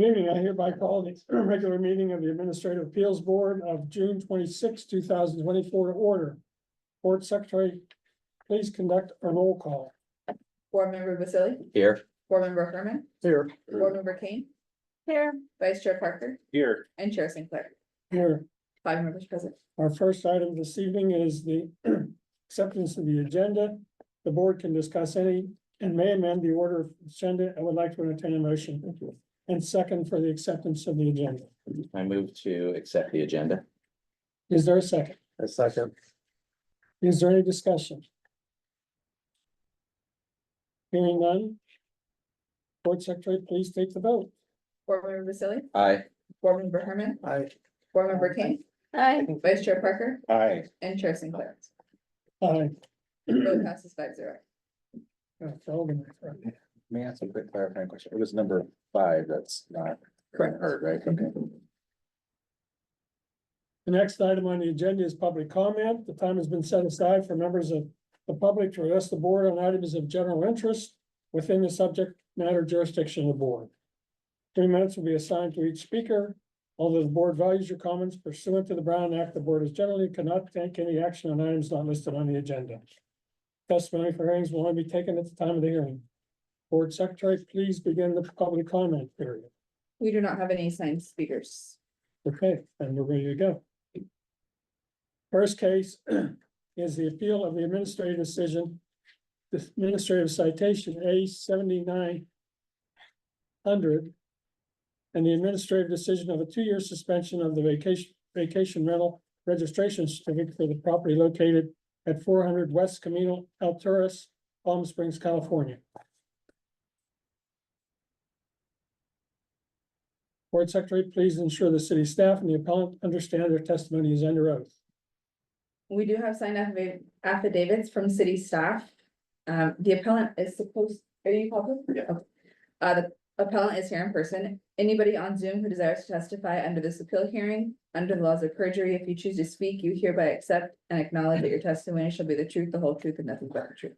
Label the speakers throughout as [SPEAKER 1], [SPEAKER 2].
[SPEAKER 1] Good evening. I hereby call the regular meeting of the Administrative Appeals Board of June 26, 2024 to order. Board Secretary, please conduct a roll call.
[SPEAKER 2] Board Member Vasily,
[SPEAKER 3] Here.
[SPEAKER 2] Board Member Herman,
[SPEAKER 1] Here.
[SPEAKER 2] Board Member Kane,
[SPEAKER 4] Here.
[SPEAKER 2] Vice Chair Parker,
[SPEAKER 3] Here.
[SPEAKER 2] and Chair Sinclair.
[SPEAKER 1] Here,
[SPEAKER 2] 5 members present.
[SPEAKER 1] our first item this evening is the acceptance of the agenda. The board can discuss any and may amend the order of agenda. I would like to entertain a motion. And second for the acceptance of the agenda.
[SPEAKER 3] I move to accept the agenda.
[SPEAKER 1] Is there a second?
[SPEAKER 3] A second.
[SPEAKER 1] Is there any discussion? Hearing none. Board Secretary, please take the vote.
[SPEAKER 2] Board Member Vasily,
[SPEAKER 3] Aye.
[SPEAKER 2] Board Member Herman,
[SPEAKER 3] Aye.
[SPEAKER 2] Board Member Kane,
[SPEAKER 4] Aye.
[SPEAKER 2] Vice Chair Parker,
[SPEAKER 3] Aye.
[SPEAKER 2] and Chair Sinclair.
[SPEAKER 1] Aye.
[SPEAKER 2] Vote passes 5-0.
[SPEAKER 3] May I ask a quick clarifying question? It was number 5, that's not correct, right? Okay.
[SPEAKER 1] The next item on the agenda is public comment. The time has been set aside for members of the public to address the board on items of general interest within the subject matter jurisdiction of the board. 3 minutes will be assigned to each speaker. Although the board values your comments pursuant to the Brown Act, the board is generally cannot take any action on items not listed on the agenda. Testimony for hearings will only be taken at the time of the hearing. Board Secretary, please begin the public comment period.
[SPEAKER 2] We do not have any assigned speakers.
[SPEAKER 1] Okay, and we're ready to go. First case is the appeal of the administrative decision, the administrative citation A 7900. And the administrative decision of a 2-year suspension of the vacation rental registration certificate for the property located at 400 West Camino Alturas, Palm Springs, California. Board Secretary, please ensure the city staff and the appellant understand their testimony is under oath.
[SPEAKER 2] We do have signed affidavits from city staff. The appellant is supposed, are you public?
[SPEAKER 3] Yeah.
[SPEAKER 2] The appellant is here in person. Anybody on Zoom who desires to testify under this appeal hearing, under the laws of perjury, if you choose to speak, you hereby accept and acknowledge that your testimony shall be the truth, the whole truth, and nothing but the truth.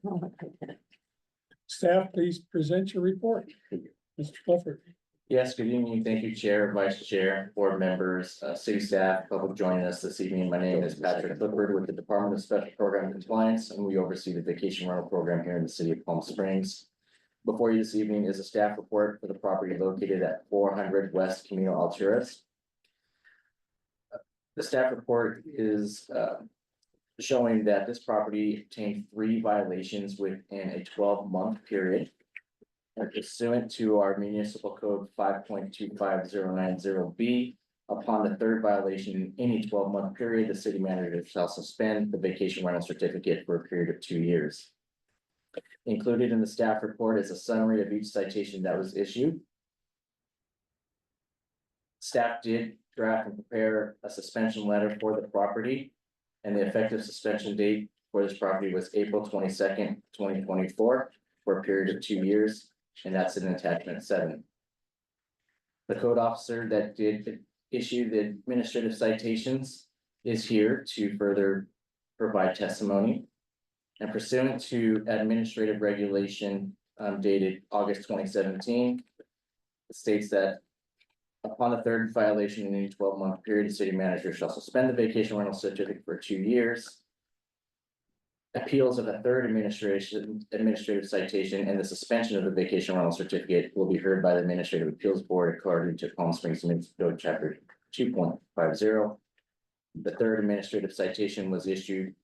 [SPEAKER 1] Staff, please present your report. Mr. Clifford.
[SPEAKER 3] Yes, good evening. Thank you, Chair, Vice Chair, board members, city staff, public joining us this evening. My name is Patrick Clifford with the Department of Special Program Compliance, and we oversee the vacation rental program here in the city of Palm Springs. Before you this evening is a staff report for the property located at 400 West Camino Alturas. The staff report is showing that this property obtained 3 violations within a 12-month period. Pursuant to our municipal code 5.25090B, upon the 3rd violation in any 12-month period, the city manager shall suspend the vacation rental certificate for a period of 2 years. Included in the staff report is a summary of each citation that was issued. Staff did draft and prepare a suspension letter for the property, and the effective suspension date for this property was April 22nd, 2024, for a period of 2 years, and that's in attachment 7. The code officer that did issue the administrative citations is here to further provide testimony. And pursuant to administrative regulation dated August 2017, it states that upon the 3rd violation in any 12-month period, the city manager shall suspend the vacation rental certificate for 2 years. Appeals of a 3rd administrative citation and the suspension of the vacation rental certificate will be heard by the Administrative Appeals Board according to Palm Springs Municipal Code Chapter 2.50. The 3rd administrative citation was issued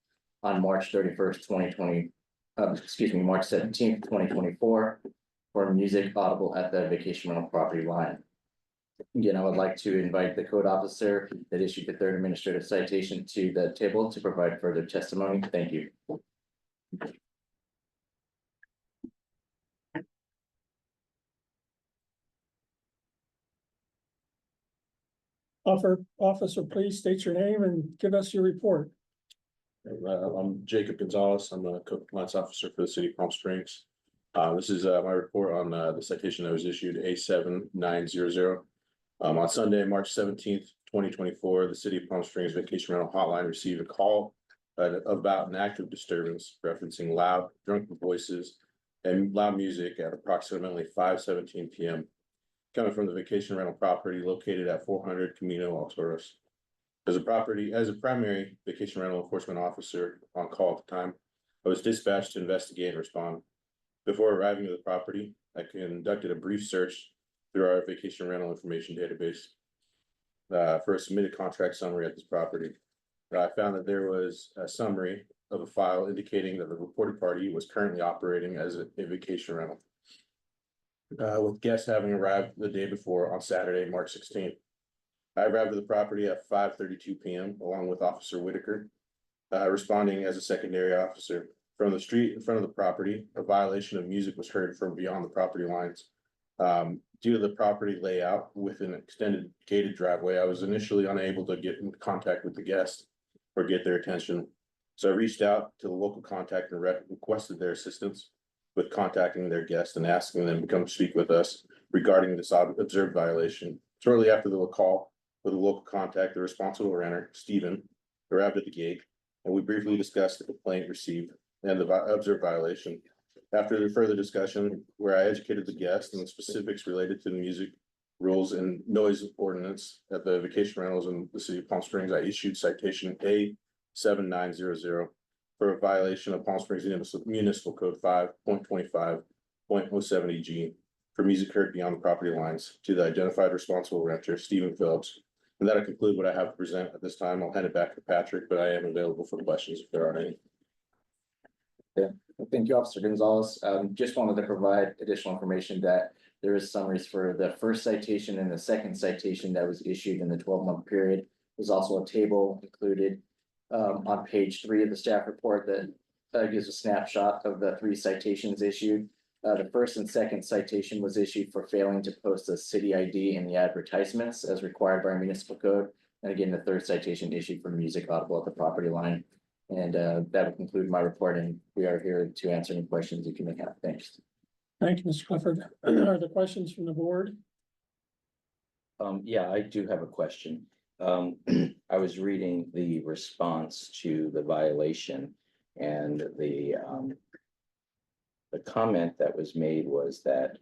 [SPEAKER 3] on March 31st, 2020, March 17th, 2024, for music audible at the vacation rental property line. Again, I would like to invite the code officer that issued the 3rd administrative citation to the table to provide further testimony. Thank you.
[SPEAKER 1] Officer, please state your name and give us your report.
[SPEAKER 5] I'm Jacob Gonzalez. I'm a code compliance officer for the city of Palm Springs. This is my report on the citation that was issued A7900. On Sunday, March 17th, 2024, the city of Palm Springs Vacation Rental Hotline received a call about an active disturbance referencing loud, drunken voices and loud music at approximately 5:17 p.m. coming from the vacation rental property located at 400 Camino Altoros. As a primary vacation rental enforcement officer on call at the time, I was dispatched to investigate and respond. Before arriving to the property, I conducted a brief search through our vacation rental information database for a submitted contract summary at this property. I found that there was a summary of a file indicating that the reported party was currently operating as a vacation rental. With guests having arrived the day before on Saturday, March 16th. I arrived at the property at 5:32 p.m. along with Officer Whitaker, responding as a secondary officer. From the street in front of the property, a violation of music was heard from beyond the property lines. Due to the property layout with an extended gated driveway, I was initially unable to get in contact with the guest or get their attention. So I reached out to the local contact and requested their assistance with contacting their guest and asking them to come speak with us regarding this observed violation. Shortly after the call with the local contact, the responsible renter, Stephen, arrived at the gate, and we briefly discussed the complaint received and the observed violation. After the further discussion, where I educated the guest on the specifics related to the music rules and noise ordinance at the vacation rentals in the city of Palm Springs, I issued citation A7900 for a violation of Palm Springs Municipal Code 5.25.070G for music heard beyond the property lines to the identified responsible renter, Stephen Phillips. And that'll conclude what I have to present at this time. I'll hand it back to Patrick, but I am available for questions if there are any.
[SPEAKER 3] Thank you, Officer Gonzalez. Just wanted to provide additional information that there is summaries for the first citation and the second citation that was issued in the 12-month period. There's also a table included on page 3 of the staff report that gives a snapshot of the 3 citations issued. The first and second citation was issued for failing to post a city ID in the advertisements as required by our municipal code. And again, the third citation issued for music audible at the property line. And that will conclude my report, and we are here to answer any questions you may have. Thanks.
[SPEAKER 1] Thank you, Mr. Clifford. Are there questions from the board?
[SPEAKER 4] Yeah, I do have a question. I was reading the response to the violation and the comment that was made was that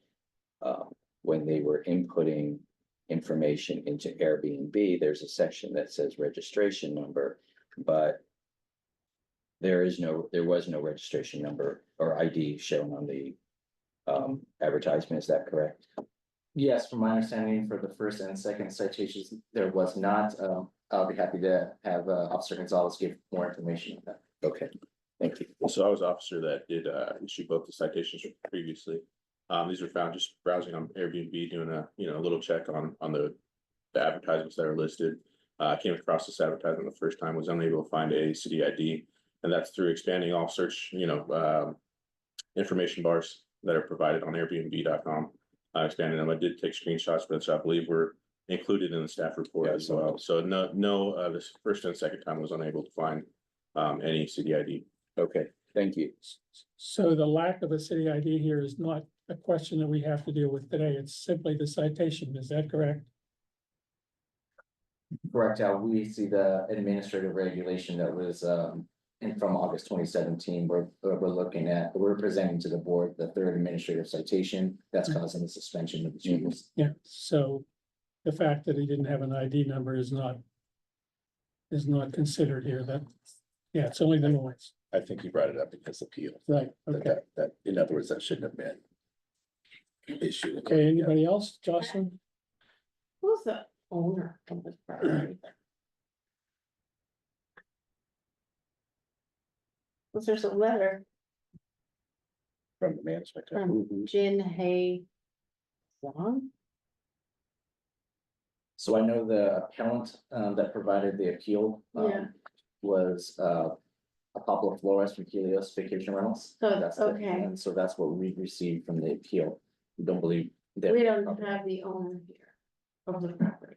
[SPEAKER 4] when they were inputting information into Airbnb, there's a section that says registration number, but there was no registration number or ID shown on the advertisement. Is that correct?
[SPEAKER 3] Yes, from my understanding, for the first and second citations, there was not. I'll be happy to have Officer Gonzalez give more information on that.
[SPEAKER 4] Okay, thank you.
[SPEAKER 5] So I was the officer that did issue both the citations previously. These were found just browsing on Airbnb, doing a little check on the advertisements that are listed. I came across this advertisement the first time, was unable to find a city ID, and that's through expanding all search information bars that are provided on Airbnb.com. Expanding them. I did take screenshots, which I believe were included in the staff report as well. So no, this first and second time was unable to find any city ID.
[SPEAKER 4] Okay, thank you.
[SPEAKER 1] So the lack of a city ID here is not a question that we have to deal with today. It's simply the citation. Is that correct?
[SPEAKER 3] Correct. How we see the administrative regulation that was from August 2017, we're presenting to the board the third administrative citation that's causing the suspension of the students.
[SPEAKER 1] Yeah, so the fact that he didn't have an ID number is not considered here. Yeah, it's only the noise.
[SPEAKER 6] I think you brought it up because appeal.
[SPEAKER 1] Right, okay.
[SPEAKER 6] That, in other words, that shouldn't have been issued.
[SPEAKER 1] Okay, anybody else? Jocelyn?
[SPEAKER 7] Who's the owner of this property? Well, there's a letter
[SPEAKER 6] From the management.
[SPEAKER 7] from Jin Hae Wong.
[SPEAKER 3] So I know the appellant that provided the appeal
[SPEAKER 7] Yeah.
[SPEAKER 3] was Pablo Flores from Helios Vacation Rentals.
[SPEAKER 7] So,
[SPEAKER 3] That's
[SPEAKER 7] okay.
[SPEAKER 3] And so that's what we received from the appeal. We don't believe that.
[SPEAKER 7] We don't have the owner here of the property.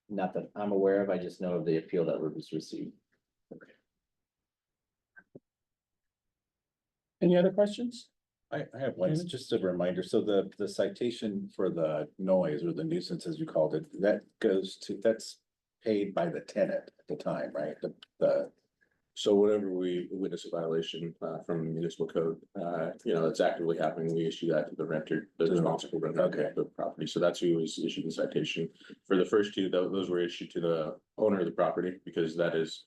[SPEAKER 3] Not that I'm aware of, I just know of the appeal that was received.
[SPEAKER 1] Any other questions?
[SPEAKER 6] I have one,
[SPEAKER 1] David?
[SPEAKER 6] just a reminder, so the citation for the noise or the nuisance, as you called it, that's paid by the tenant at the time, right? The
[SPEAKER 5] So whenever we witness a violation from municipal code, that's actively happening, we issue that to the renter, the responsible renter of the property. So that's who is issued the citation. For the first two, those were issued to the owner of the property because that is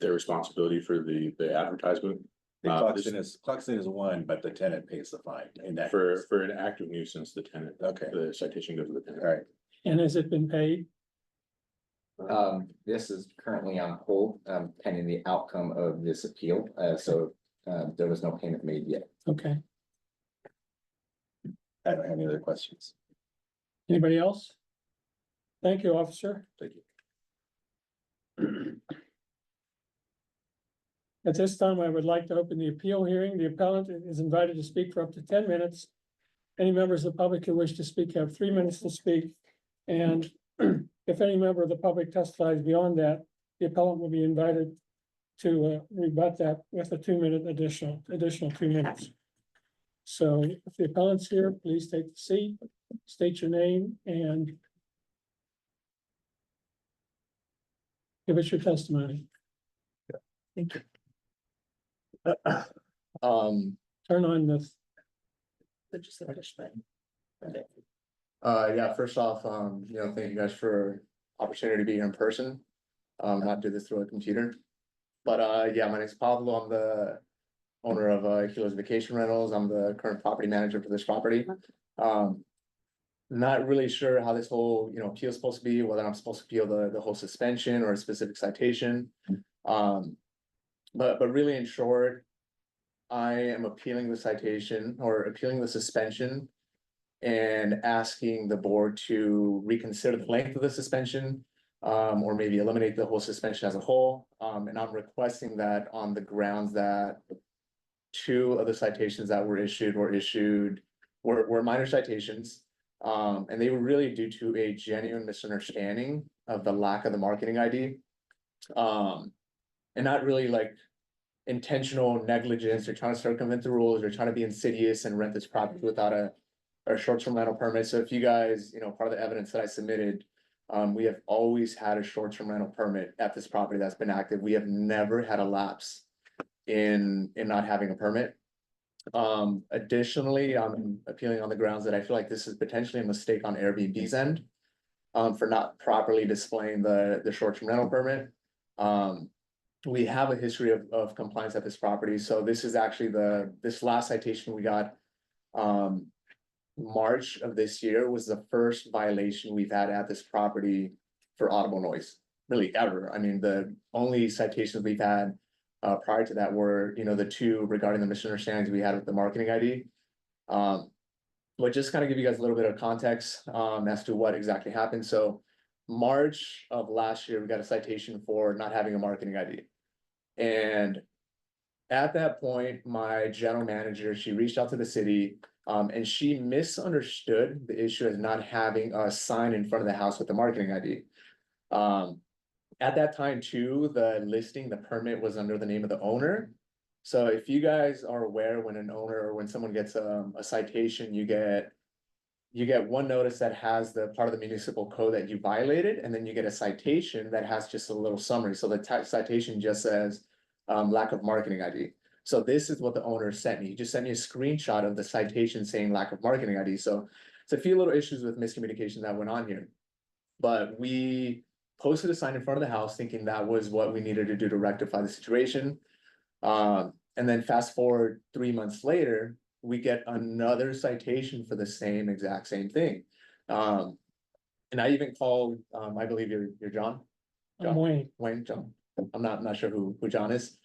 [SPEAKER 5] their responsibility for the advertisement.
[SPEAKER 6] The Cluxton is one, but the tenant pays the fine in that.
[SPEAKER 5] For an active nuisance, the tenant,
[SPEAKER 6] Okay,
[SPEAKER 5] the citation goes to the tenant.
[SPEAKER 6] all right.
[SPEAKER 1] And has it been paid?
[SPEAKER 3] This is currently on hold, pending the outcome of this appeal, there was no payment made yet.
[SPEAKER 1] Okay,
[SPEAKER 6] I don't have any other questions.
[SPEAKER 1] anybody else? Thank you, officer.
[SPEAKER 5] Thank you.
[SPEAKER 1] At this time, I would like to open the appeal hearing. The appellant is invited to speak for up to 10 minutes. Any members of the public who wish to speak have 3 minutes to speak. And if any member of the public testifies beyond that, the appellant will be invited to rebut that with a 2-minute additional 2 minutes. So if the appellant's here, please take the seat, state your name and give us your testimony.
[SPEAKER 8] Thank you.
[SPEAKER 1] Turn on the,
[SPEAKER 8] Just a push button.
[SPEAKER 9] Yeah, first off, thank you guys for opportunity to be here in person. Not do this through a computer. But, yeah, my name's Pablo. I'm the owner of Kilo's Vacation Rentals. I'm the current property manager for this property. Not really sure how this whole, appeal is supposed to be, whether I'm supposed to appeal the whole suspension or a specific citation. But really in short, I am appealing the citation or appealing the suspension and asking the board to reconsider the length of the suspension, or maybe eliminate the whole suspension as a whole. And I'm requesting that on the grounds that 2 of the citations that were issued were minor citations. And they were really due to a genuine misunderstanding of the lack of the marketing ID. And not really like intentional negligence or trying to circumvent the rules or trying to be insidious and rent this property without a short-term rental permit. So if you guys, part of the evidence that I submitted, we have always had a short-term rental permit at this property that's been active. We have never had a lapse in not having a permit. Additionally, I'm appealing on the grounds that I feel like this is potentially a mistake on Airbnb's end, for not properly displaying the short-term rental permit. We have a history of compliance at this property, so this is actually this last citation we got. March of this year was the first violation we've had at this property for audible noise, really ever. I mean, the only citations we've had prior to that were, the 2 regarding the misunderstandings we had with the marketing ID. But just kind of give you guys a little bit of context as to what exactly happened. So March of last year, we got a citation for not having a marketing ID. And at that point, my general manager, she reached out to the city. And she misunderstood the issue as not having a sign in front of the house with the marketing ID. At that time too, the permit was under the name of the owner. So if you guys are aware, when an owner or when someone gets a citation, you get one notice that has the part of the municipal code that you violated, and then you get a citation that has just a little summary. So the citation just says lack of marketing ID. So this is what the owner sent me. He just sent me a screenshot of the citation saying lack of marketing ID. So it's a few little issues with miscommunication that went on here. But we posted a sign in front of the house thinking that was what we needed to do to rectify the situation. And then fast forward 3 months later, we get another citation for the exact same thing. And I even called, I believe you're John? Wayne, John. I'm not sure who John is.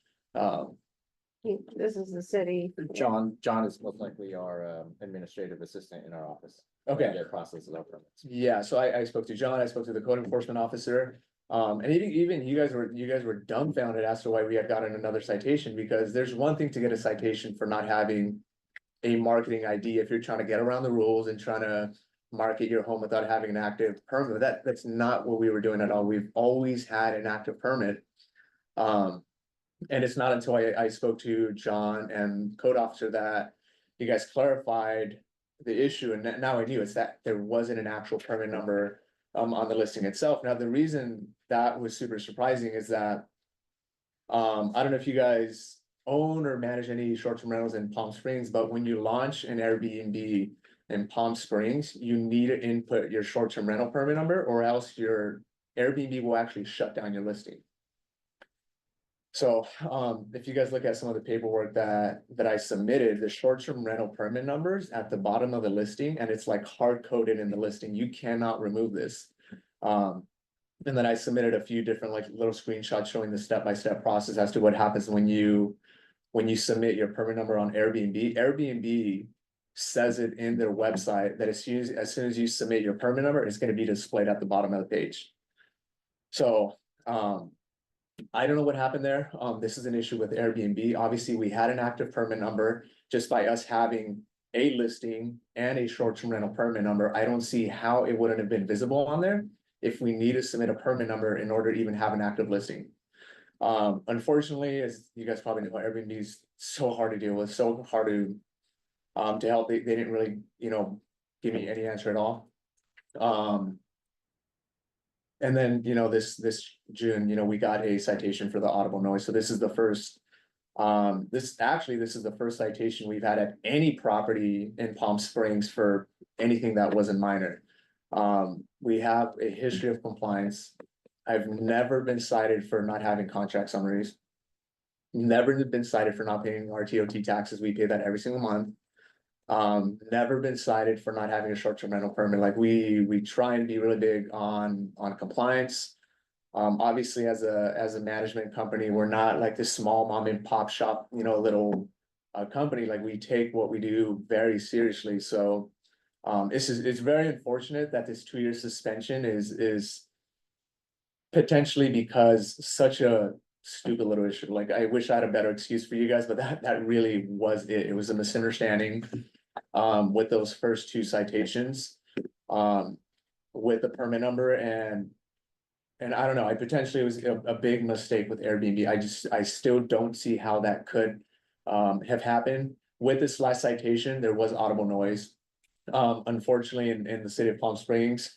[SPEAKER 7] This is the city.
[SPEAKER 3] John is most likely our administrative assistant in our office.
[SPEAKER 9] Okay.
[SPEAKER 3] That processes our permits.
[SPEAKER 9] Yeah, so I spoke to John, I spoke to the code enforcement officer. And even you guys were dumbfounded as to why we had gotten another citation, because there's one thing to get a citation for not having a marketing ID if you're trying to get around the rules and trying to market your home without having an active permit. That's not what we were doing at all. We've always had an active permit. And it's not until I spoke to John and code officer that you guys clarified the issue, and now I knew it's that there wasn't an actual permit number on the listing itself. Now, the reason that was super surprising is that I don't know if you guys own or manage any short-term rentals in Palm Springs, but when you launch an Airbnb in Palm Springs, you need to input your short-term rental permit number, or else your Airbnb will actually shut down your listing. So, if you guys look at some of the paperwork that I submitted, the short-term rental permit numbers at the bottom of the listing, and it's like hard-coded in the listing, you cannot remove this. And then I submitted a few different like little screenshots showing the step-by-step process as to what happens when you submit your permit number on Airbnb. Airbnb says it in their website that as soon as you submit your permit number, it's gonna be displayed at the bottom of the page. So, I don't know what happened there. This is an issue with Airbnb. Obviously, we had an active permit number just by us having a listing and a short-term rental permit number. I don't see how it wouldn't have been visible on there if we need to submit a permit number in order to even have an active listing. Unfortunately, as you guys probably know, Airbnb is so hard to deal with, so hard to help. They didn't really, give me any answer at all. And then, this June, we got a citation for the audible noise. So this is the first. This is the first citation we've had at any property in Palm Springs for anything that wasn't minor. We have a history of compliance. I've never been cited for not having contract summaries. Never been cited for not paying our TOT taxes. We pay that every single month. Never been cited for not having a short-term rental permit. Like we try and be really big on compliance. Obviously as a management company, we're not like this small mom and pop shop, little company. Like we take what we do very seriously. So it's very unfortunate that this 2-year suspension is potentially because such a stupid little issue. Like I wish I had a better excuse for you guys, but that really was it. It was a misunderstanding with those first 2 citations with the permit number and I don't know, I potentially was a big mistake with Airbnb. I still don't see how that could have happened. With this last citation, there was audible noise. Unfortunately, in the city of Palm Springs,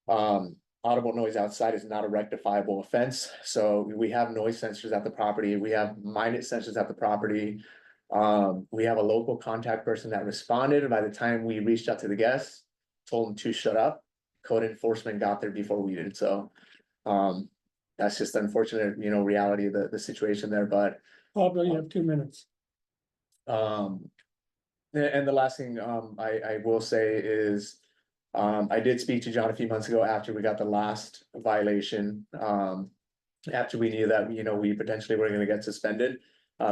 [SPEAKER 9] audible noise outside is not a rectifiable offense. So we have noise sensors at the property. We have minute sensors at the property. We have a local contact person that responded. By the time we reached out to the guests, told them to shut up. Code enforcement got there before we did. So that's just unfortunate, reality of the situation there, but.
[SPEAKER 1] Pablo, you have 2 minutes.
[SPEAKER 9] And the last thing, I will say is, I did speak to John a few months ago after we got the last violation. After we knew that, we potentially were gonna get suspended.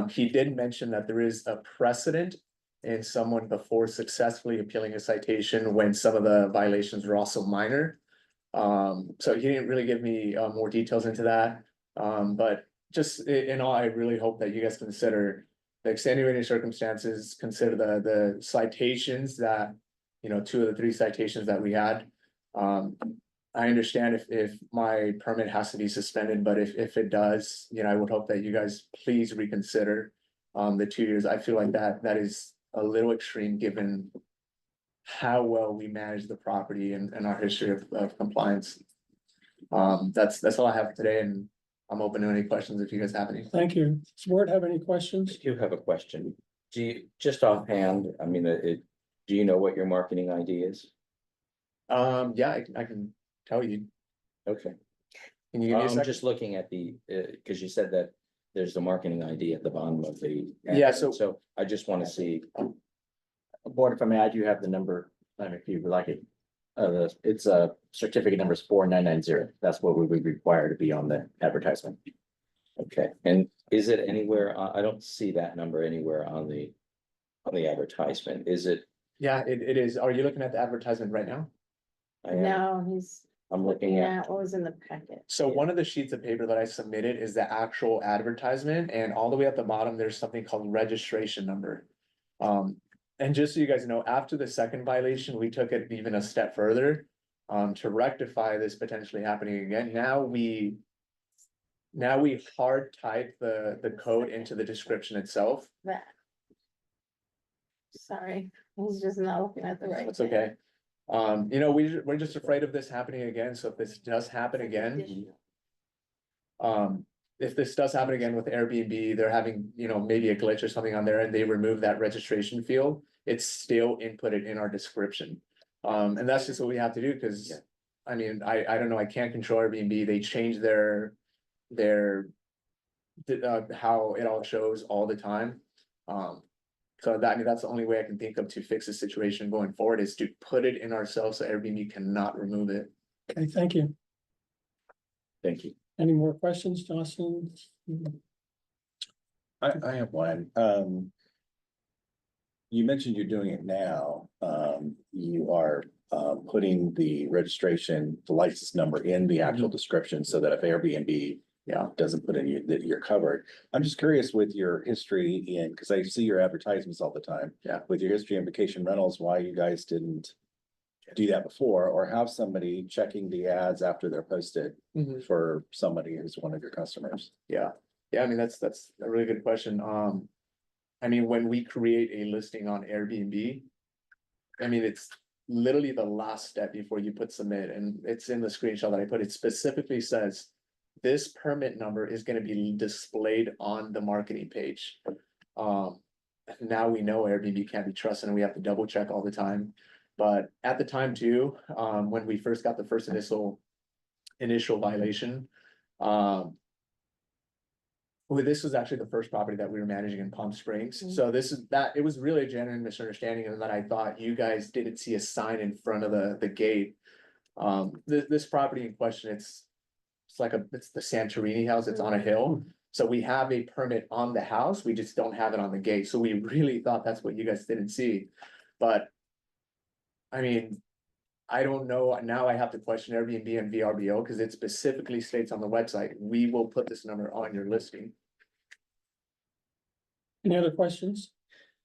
[SPEAKER 9] He did mention that there is a precedent in someone before successfully appealing a citation when some of the violations were also minor. So he didn't really give me more details into that. But just in all, I really hope that you guys consider the extenuating circumstances, consider the citations that, 2 of the 3 citations that we had. I understand if my permit has to be suspended, but if it does, I would hope that you guys please reconsider the 2 years. I feel like that is a little extreme given how well we manage the property and our history of compliance. That's all I have today, and I'm open to any questions if you guys have any.
[SPEAKER 1] Thank you. Does the board have any questions?
[SPEAKER 4] I do have a question. Do you, just offhand, I mean, do you know what your marketing ID is?
[SPEAKER 9] Yeah, I can tell you.
[SPEAKER 4] Okay.
[SPEAKER 9] Can you give me a
[SPEAKER 4] I'm
[SPEAKER 9] second?
[SPEAKER 4] just looking at because you said that there's the marketing ID at the bottom of the.
[SPEAKER 9] Yeah, so-
[SPEAKER 4] So I just want to see,
[SPEAKER 3] Board, if I may, I do have the number, if you would like it. It's a certificate number is 4990. That's what we would require to be on the advertisement.
[SPEAKER 4] okay, and is it anywhere, I don't see that number anywhere on the advertisement, is it?
[SPEAKER 9] Yeah, it is. Are you looking at the advertisement right now?
[SPEAKER 4] I am,
[SPEAKER 7] No, he's
[SPEAKER 4] I'm looking
[SPEAKER 7] looking
[SPEAKER 4] at,
[SPEAKER 7] at what was in the packet.
[SPEAKER 9] So one of the sheets of paper that I submitted is the actual advertisement, and all the way at the bottom, there's something called registration number. And just so you guys know, after the second violation, we took it even a step further. To rectify this potentially happening again. Now we hard type the code into the description itself.
[SPEAKER 7] That. Sorry, he's just not looking at the right.
[SPEAKER 9] That's okay. We're just afraid of this happening again, so if this does happen again. if this does happen again with Airbnb, they're having, you know, maybe a glitch or something on there and they remove that registration field, it's still inputted in our description. And that's just what we have to do, because, I mean, I don't know, I can't control Airbnb, they change their how it all shows all the time. So that, I mean, that's the only way I can think of to fix the situation going forward, is to put it in ourselves so Airbnb cannot remove it.
[SPEAKER 1] Okay, thank you.
[SPEAKER 4] Thank you.
[SPEAKER 1] Any more questions, Jocelyn?
[SPEAKER 6] I have one. You mentioned you're doing it now. You are putting the registration, the license number in the actual description so that if Airbnb doesn't put in that you're covered. I'm just curious with your history in, because I see your advertisements all the time.
[SPEAKER 9] Yeah.
[SPEAKER 6] With your history in vacation rentals, why you guys didn't do that before, or have somebody checking the ads after they're posted for somebody who's one of your customers?
[SPEAKER 9] Yeah, I mean, that's a really good question. I mean, when we create a listing on Airbnb, I mean, it's literally the last step before you put submit, and it's in the screenshot that I put. It specifically says this permit number is gonna be displayed on the marketing page. Now we know Airbnb can't be trusted and we have to double check all the time. But at the time too, when we first got the first initial violation, well, this was actually the first property that we were managing in Palm Springs. So it was really a genuine misunderstanding, and that I thought you guys didn't see a sign in front of the gate. This property in question, it's the Santorini house, it's on a hill. So we have a permit on the house, we just don't have it on the gate. So we really thought that's what you guys didn't see. But I mean, I don't know, now I have to question Airbnb and VRBO, because it specifically states on the website, we will put this number on your listing.
[SPEAKER 1] Any other questions?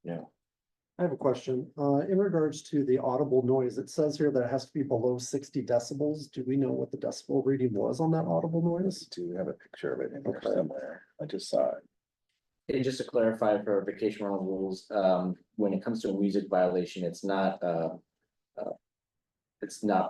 [SPEAKER 10] I have a question, in regards to the audible noise, it says here that it has to be below 60 decibels. Do we know what the decibel reading was on that audible noise?
[SPEAKER 6] Do have a picture of it in there
[SPEAKER 10] Okay.
[SPEAKER 6] somewhere? I just saw it.
[SPEAKER 3] And just to clarify for vacation rental rules, when it comes to a music violation, it's not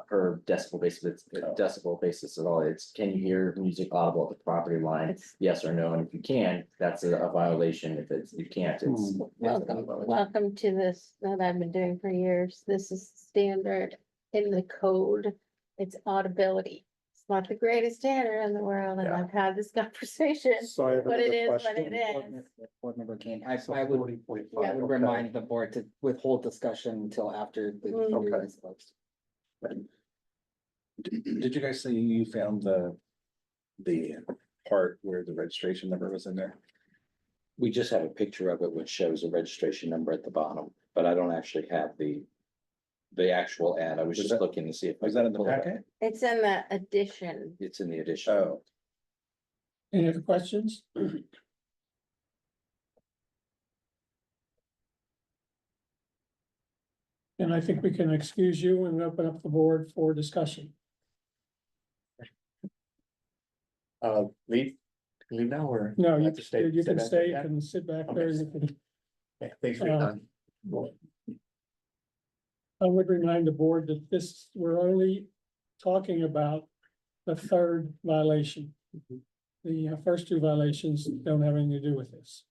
[SPEAKER 3] per decibel basis, it's decibel basis at all. It's, can you hear music audible at the property line?
[SPEAKER 7] It's-
[SPEAKER 3] Yes or no, and if you can, that's a violation. If you can't, it's.
[SPEAKER 7] Welcome to this that I've been doing for years. This is standard in the code. It's audibility. It's not the greatest standard in the world, and
[SPEAKER 9] Yeah.
[SPEAKER 7] I've had this conversation.
[SPEAKER 10] So I have
[SPEAKER 7] But it
[SPEAKER 10] another
[SPEAKER 7] is what
[SPEAKER 10] question.
[SPEAKER 7] it is.
[SPEAKER 11] Board member Kane, I
[SPEAKER 10] So
[SPEAKER 11] would,
[SPEAKER 10] 40.5,
[SPEAKER 11] I would
[SPEAKER 10] okay.
[SPEAKER 11] remind the board to withhold discussion until after the hearing
[SPEAKER 10] Okay.
[SPEAKER 11] is closed.
[SPEAKER 6] Did you guys say you found the part where the registration number was in there?
[SPEAKER 4] We just have a picture of it which shows a registration number at the bottom, but I don't actually have the actual ad. I was
[SPEAKER 6] Was
[SPEAKER 4] just
[SPEAKER 6] that-
[SPEAKER 4] looking to see if. I
[SPEAKER 6] Was that
[SPEAKER 4] could
[SPEAKER 6] in the
[SPEAKER 4] pull it up.
[SPEAKER 6] packet?
[SPEAKER 7] It's in the addition.
[SPEAKER 4] It's in the addition.
[SPEAKER 6] Oh,
[SPEAKER 1] Any other questions? And I think we can excuse you and open up the board for discussion.
[SPEAKER 9] Leave now, or?
[SPEAKER 1] No,
[SPEAKER 9] I
[SPEAKER 1] you
[SPEAKER 9] have to stay-
[SPEAKER 1] you
[SPEAKER 9] stay
[SPEAKER 1] can
[SPEAKER 9] back
[SPEAKER 1] stay,
[SPEAKER 9] there?
[SPEAKER 1] you
[SPEAKER 9] Yeah?
[SPEAKER 1] can sit back
[SPEAKER 9] Okay.
[SPEAKER 1] there. You can-
[SPEAKER 9] Okay, thanks for your
[SPEAKER 1] Uh,
[SPEAKER 9] time.
[SPEAKER 1] I would remind the board that we're only talking about the third violation. The first two violations don't have anything to do with this.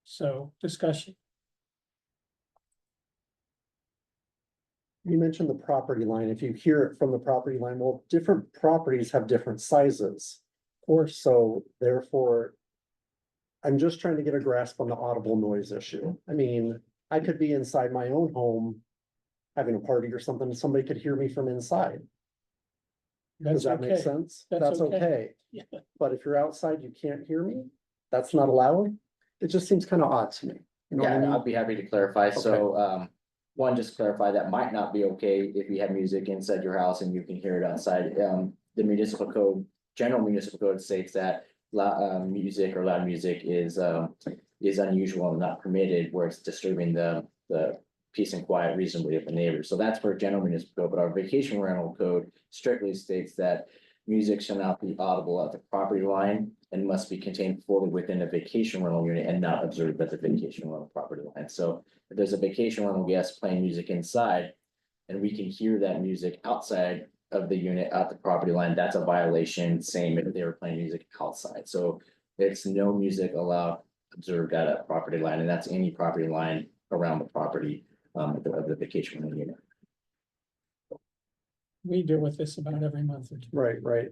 [SPEAKER 1] So, discussion.
[SPEAKER 10] You mentioned the property line. If you hear it from the property line, well, different properties have different sizes. Or so therefore, I'm just trying to get a grasp on the audible noise issue. I mean, I could be inside my own home having a party or something, and somebody could hear me from inside.
[SPEAKER 1] That's
[SPEAKER 10] Does that make
[SPEAKER 1] okay.
[SPEAKER 10] sense?
[SPEAKER 1] That's
[SPEAKER 10] That's
[SPEAKER 1] okay.
[SPEAKER 10] okay.
[SPEAKER 1] Yeah.
[SPEAKER 10] But if you're outside, you can't hear me? That's not allowed? It just seems kind of odd to me. You know what I
[SPEAKER 3] Yeah,
[SPEAKER 10] mean?
[SPEAKER 3] I'll be happy to clarify. So, one, just to clarify, that might not be okay if you have music inside your house and you can hear it outside. The municipal code, general municipal code states that music or loud music is unusual and not permitted, where it's disturbing the peace and quiet reasonably of the neighbors. So that's for general municipal code, but our vacation rental code strictly states that music shall not be audible at the property line and must be contained fully within a vacation rental unit and not observed at the vacation rental property line. So if there's a vacation rental guest playing music inside and we can hear that music outside of the unit at the property line, that's a violation, same if they were playing music outside, so. It's no music allowed observed at a property line, and that's any property line around the property, of the vacation rental unit.
[SPEAKER 1] We deal with this about every month or two.
[SPEAKER 10] Right, right.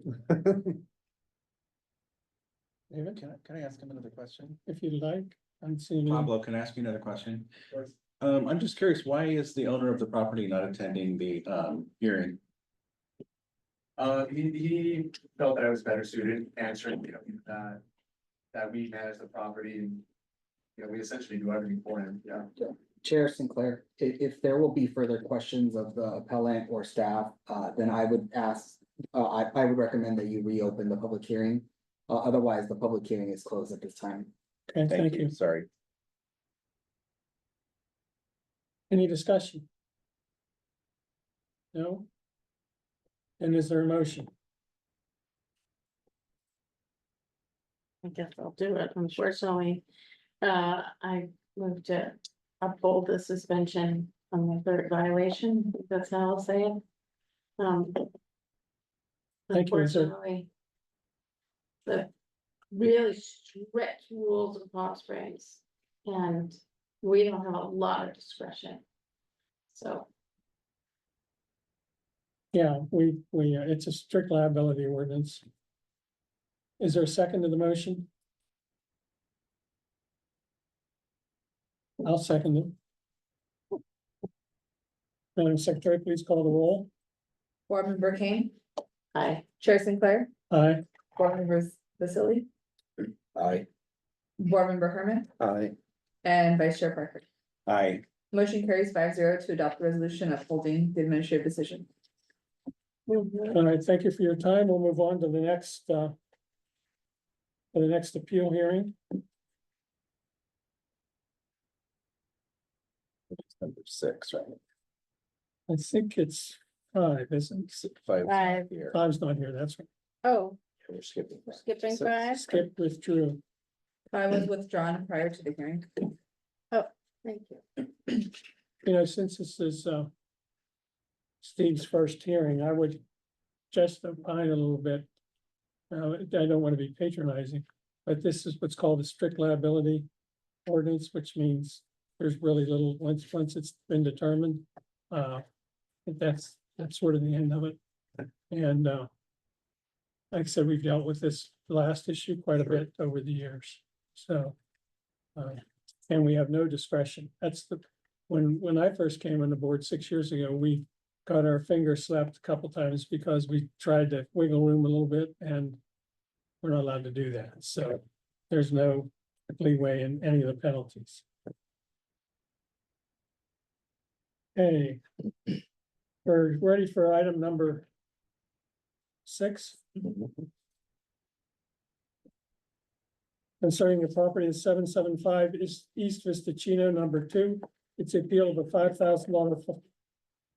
[SPEAKER 1] David,
[SPEAKER 6] Can I ask him another question?
[SPEAKER 1] if you'd like, I'm seeing.
[SPEAKER 6] Pablo, can I ask you another question? I'm just curious, why is the owner of the property not attending the hearing?
[SPEAKER 9] He felt that I was better suited answering, that we manage the property and, we essentially do everything for him, yeah.
[SPEAKER 11] Chair Sinclair, if there will be further questions of the appellant or staff, then I would ask, I would recommend that you reopen the public hearing. Otherwise, the public hearing is closed at this time.
[SPEAKER 1] Okay, thank you.
[SPEAKER 6] Sorry.
[SPEAKER 1] Any discussion? No? And is there a motion?
[SPEAKER 7] I guess I'll do it. Unfortunately, I moved to uphold the suspension on the third violation. That's how I'll say it.
[SPEAKER 1] Thank you. Is there-
[SPEAKER 7] Unfortunately, the really strict rules of Palm Springs, and we don't have a lot of discretion. So,
[SPEAKER 1] Yeah, it's a strict liability ordinance. Is there a second to the motion? I'll second it. Madam Secretary, please call the roll.
[SPEAKER 2] Board Member Kane,
[SPEAKER 7] I,
[SPEAKER 2] Chair Sinclair,
[SPEAKER 1] Aye.
[SPEAKER 2] Board Member Vasily,
[SPEAKER 6] Aye.
[SPEAKER 2] Board Member Herman,
[SPEAKER 10] Aye.
[SPEAKER 2] and Vice Chair Parker.
[SPEAKER 6] Aye.
[SPEAKER 2] Motion carries 5-0 to adopt the resolution upholding the administrative decision.
[SPEAKER 1] All right, thank you for your time. We'll move on to the next appeal hearing.
[SPEAKER 6] Number 6, right?
[SPEAKER 1] I think it's 5, isn't it?
[SPEAKER 6] 5
[SPEAKER 7] Five.
[SPEAKER 6] here.
[SPEAKER 1] 5's not here, that's right.
[SPEAKER 7] oh,
[SPEAKER 6] We're skipping.
[SPEAKER 7] we're skipping
[SPEAKER 6] Six.
[SPEAKER 7] 5.
[SPEAKER 1] Skip withdrew.
[SPEAKER 2] I was withdrawn prior to the hearing.
[SPEAKER 7] Thank you.
[SPEAKER 1] You know, since this is Steve's first hearing, I would just opine a little bit. I don't want to be patronizing, but this is what's called a strict liability ordinance, which means there's really little, once it's been determined. That's sort of the end of it. And like I said, we've dealt with this last issue quite a bit over the years, so. And we have no discretion. That's when I first came on the board 6 years ago, we got our fingers slapped a couple times because we tried to wiggle room a little bit, and we're not allowed to do that. So there's no leeway in any of the penalties. Okay. We're ready for item number 6. Concerning the property at 775 East Vista Chino #2. It's the appeal of a $5,000,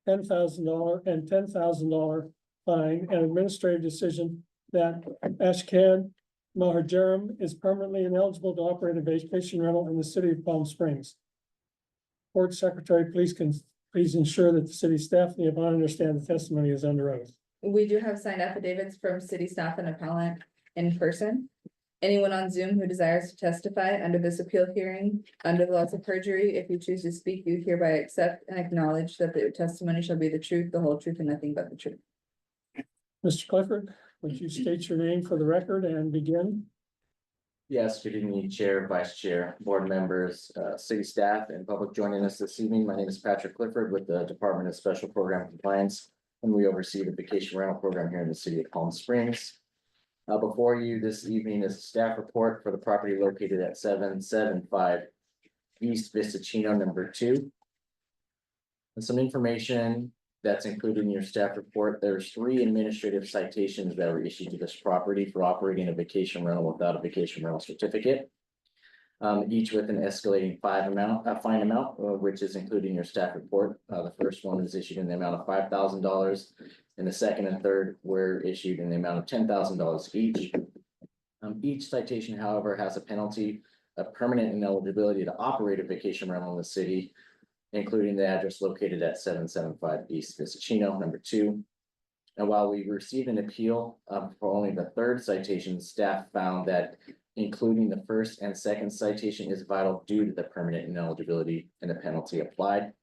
[SPEAKER 1] $10,000 and $10,000 fine and administrative decision that Ashkan Mahajaram is permanently ineligible to operate a vacation rental in the city of Palm Springs. Board Secretary, please ensure that the city staff and the appellant understand the testimony is under oath.
[SPEAKER 2] We do have signed affidavits from city staff and appellant in person. Anyone on Zoom who desires to testify under this appeal hearing, under the laws of perjury, if you choose to speak, you hereby accept and acknowledge that the testimony shall be the truth, the whole truth, and nothing but the truth.
[SPEAKER 1] Mr. Clifford, would you state your name for the record and begin?
[SPEAKER 3] Yes, good evening, Chair, Vice Chair, board members, city staff, and public joining us this evening. My name is Patrick Clifford with the Department of Special Program Compliance, and we oversee the vacation rental program here in the city of Palm Springs. Before you this evening is a staff report for the property located at 775 East Vista Chino #2. And some information that's included in your staff report. There's 3 administrative citations that were issued to this property for operating a vacation rental without a vacation rental certificate. Each with an escalating fine amount, which is included in your staff report. The first one is issued in the amount of $5,000, and the second and third were issued in the amount of $10,000 each. Each citation, however, has a penalty of permanent ineligibility to operate a vacation rental in the city, including the address located at 775 East Vista Chino #2. And while we received an appeal for only the third citation, staff found that including the first and second citation is vital due to the permanent ineligibility and the penalty applied.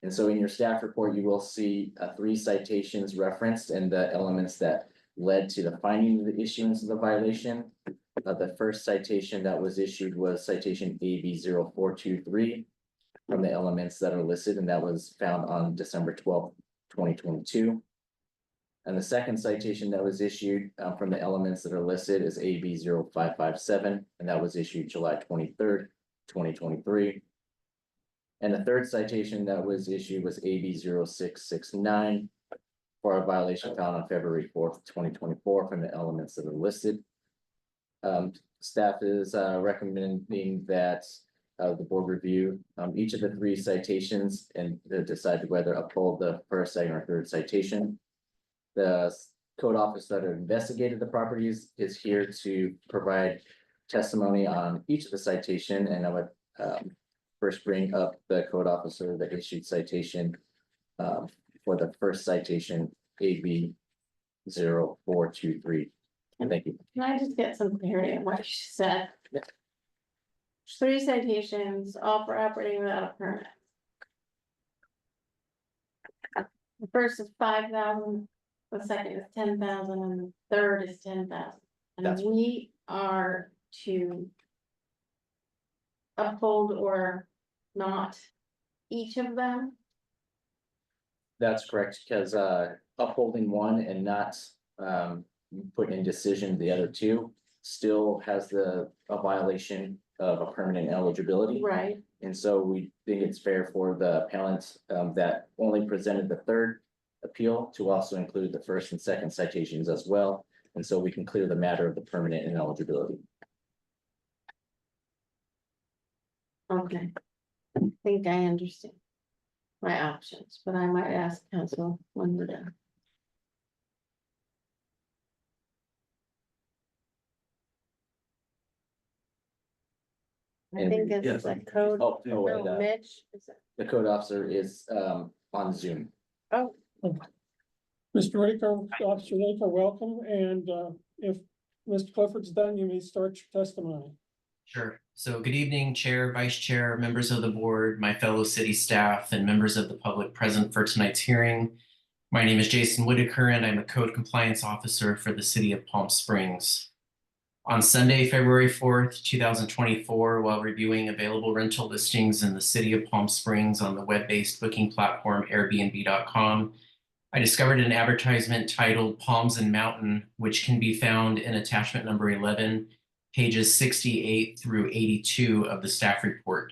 [SPEAKER 3] And so in your staff report, you will see 3 citations referenced and the elements that led to the finding of the issuance of the violation. The first citation that was issued was citation AB 0423 from the elements that are listed, and that was found on December 12th, 2022. And the second citation that was issued from the elements that are listed is AB 0557, and that was issued July 23rd, 2023. And the third citation that was issued was AB 0669 for a violation found on February 4th, 2024 from the elements that are listed. Staff is recommending that the board review each of the 3 citations and decide whether uphold the first, second, or third citation. The code officer that investigated the properties is here to provide testimony on each of the citation, and I would first bring up the code officer that issued citation for the first citation, AB 0423. Thank you.
[SPEAKER 7] Can I just get some clarity on what you said? 3 citations, all for operating without a permit. The first is 5,000, the second is 10,000, and the third is 10,000. And
[SPEAKER 3] That's-
[SPEAKER 7] we are to uphold or not each of them.
[SPEAKER 3] That's correct, because upholding one and not putting in decision the other 2 still has a violation of a permanent eligibility.
[SPEAKER 7] Right.
[SPEAKER 3] And so we think it's fair for the appellant that only presented the third appeal to also include the first and second citations as well. And so we can clear the matter of the permanent ineligibility.
[SPEAKER 7] Okay. I think I understand my options, but I might ask council when we're done. I
[SPEAKER 3] And-
[SPEAKER 7] think it's
[SPEAKER 3] yes.
[SPEAKER 7] the code.
[SPEAKER 3] Oh, and,
[SPEAKER 7] No, Mitch, is it?
[SPEAKER 3] the code officer is on Zoom.
[SPEAKER 7] Oh,
[SPEAKER 1] Mr. Raker, Officer Raker, welcome, and if Mr. Clifford's done, you may start your testimony.
[SPEAKER 12] Sure. So good evening, Chair, Vice Chair, members of the board, my fellow city staff, and members of the public present for tonight's hearing. My name is Jason Whitaker, and I'm a code compliance officer for the city of Palm Springs. On Sunday, February 4th, 2024, while reviewing available rental listings in the city of Palm Springs on the web-based booking platform Airbnb.com, I discovered an advertisement titled Palms and Mountain, which can be found in attachment number 11, pages 68 through 82 of the staff report.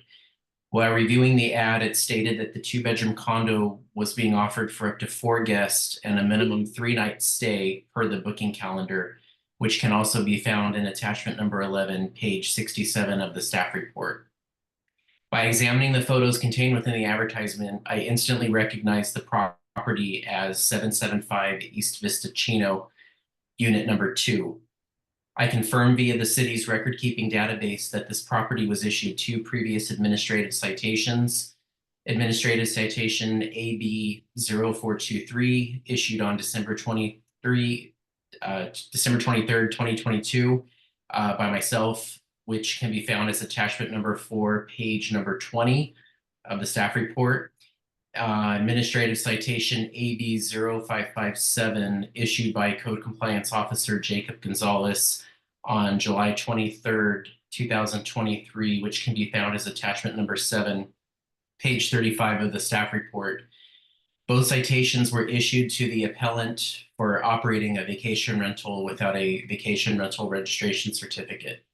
[SPEAKER 12] While reviewing the ad, it stated that the 2-bedroom condo was being offered for up to 4 guests and a minimum 3-night stay per the booking calendar, which can also be found in attachment number 11, page 67 of the staff report. By examining the photos contained within the advertisement, I instantly recognized the property as 775 East Vista Chino, unit number 2. I confirmed via the city's record-keeping database that this property was issued 2 previous administrative citations. Administrative citation AB 0423 issued on December 23rd, 2022 by myself, which can be found as attachment number 4, page number 20 of the staff report. Administrative citation AB 0557 issued by Code Compliance Officer Jacob Gonzalez on July 23rd, 2023, which can be found as attachment number 7, page 35 of the staff report. Both citations were issued to the appellant for operating a vacation rental without a vacation rental registration certificate.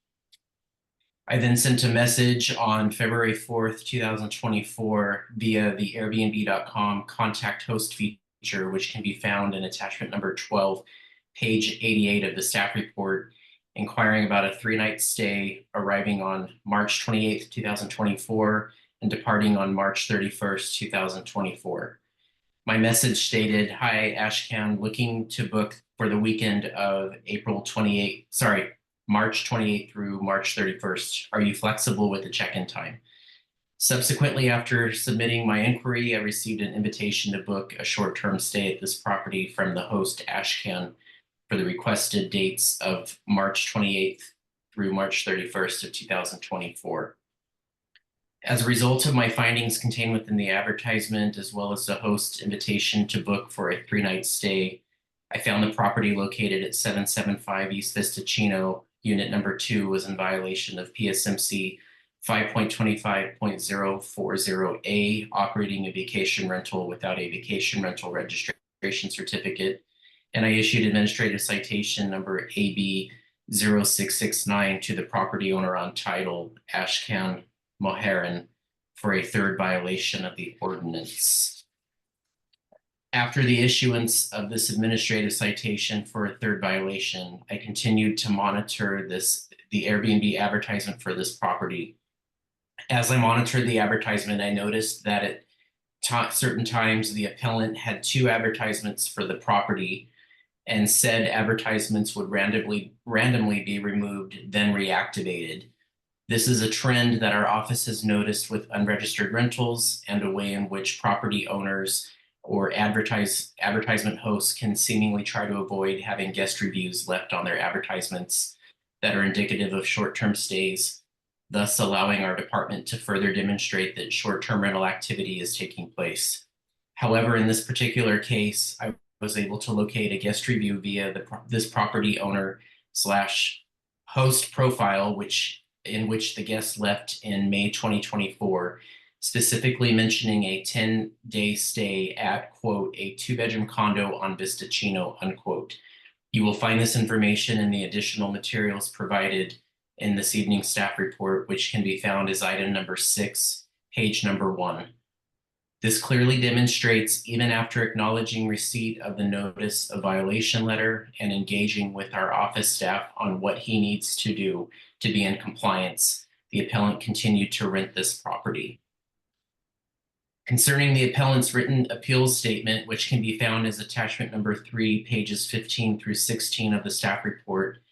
[SPEAKER 12] I then sent a message on February 4th, 2024 via the Airbnb.com contact host feature, which can be found in attachment number 12, page 88 of the staff report, inquiring about a 3-night stay arriving on March 28th, 2024 and departing on March 31st, 2024. My message stated, "Hi, Ashcan, looking to book for the weekend of March 28th through March 31st. Are you flexible with the check-in time?" Subsequently, after submitting my inquiry, I received an invitation to book a short-term stay at this property from the host Ashcan for the requested dates of March 28th through March 31st of 2024. As a result of my findings contained within the advertisement, as well as the host's invitation to book for a 3-night stay, I found the property located at 775 East Vista Chino, unit number 2, was in violation of PSMC 5.25.040A, operating a vacation rental without a vacation rental registration certificate. And I issued administrative citation number AB 0669 to the property owner on title Ashcan Moharan for a 3rd violation of the ordinance. After the issuance of this administrative citation for a 3rd violation, I continued to monitor the Airbnb advertisement for this property. As I monitored the advertisement, I noticed that at certain times the appellant had 2 advertisements for the property, and said advertisements would randomly be removed, then reactivated. This is a trend that our office has noticed with unregistered rentals and a way in which property owners or advertisement hosts can seemingly try to avoid having guest reviews left on their advertisements that are indicative of short-term stays, thus allowing our department to further demonstrate that short-term rental activity is taking place. However, in this particular case, I was able to locate a guest review via this property owner / host profile, in which the guest left in May 2024, specifically mentioning a 10-day stay at, quote, a 2-bedroom condo on Vista Chino, unquote. You will find this information in the additional materials provided in this evening's staff report, which can be found as item number 6, page number 1. This clearly demonstrates, even after acknowledging receipt of the notice of violation letter and engaging with our office staff on what he needs to do to be in compliance, the appellant continued to rent this property. Concerning the appellant's written appeals statement, which can be found as attachment number 3, pages 15 through 16 of the staff report,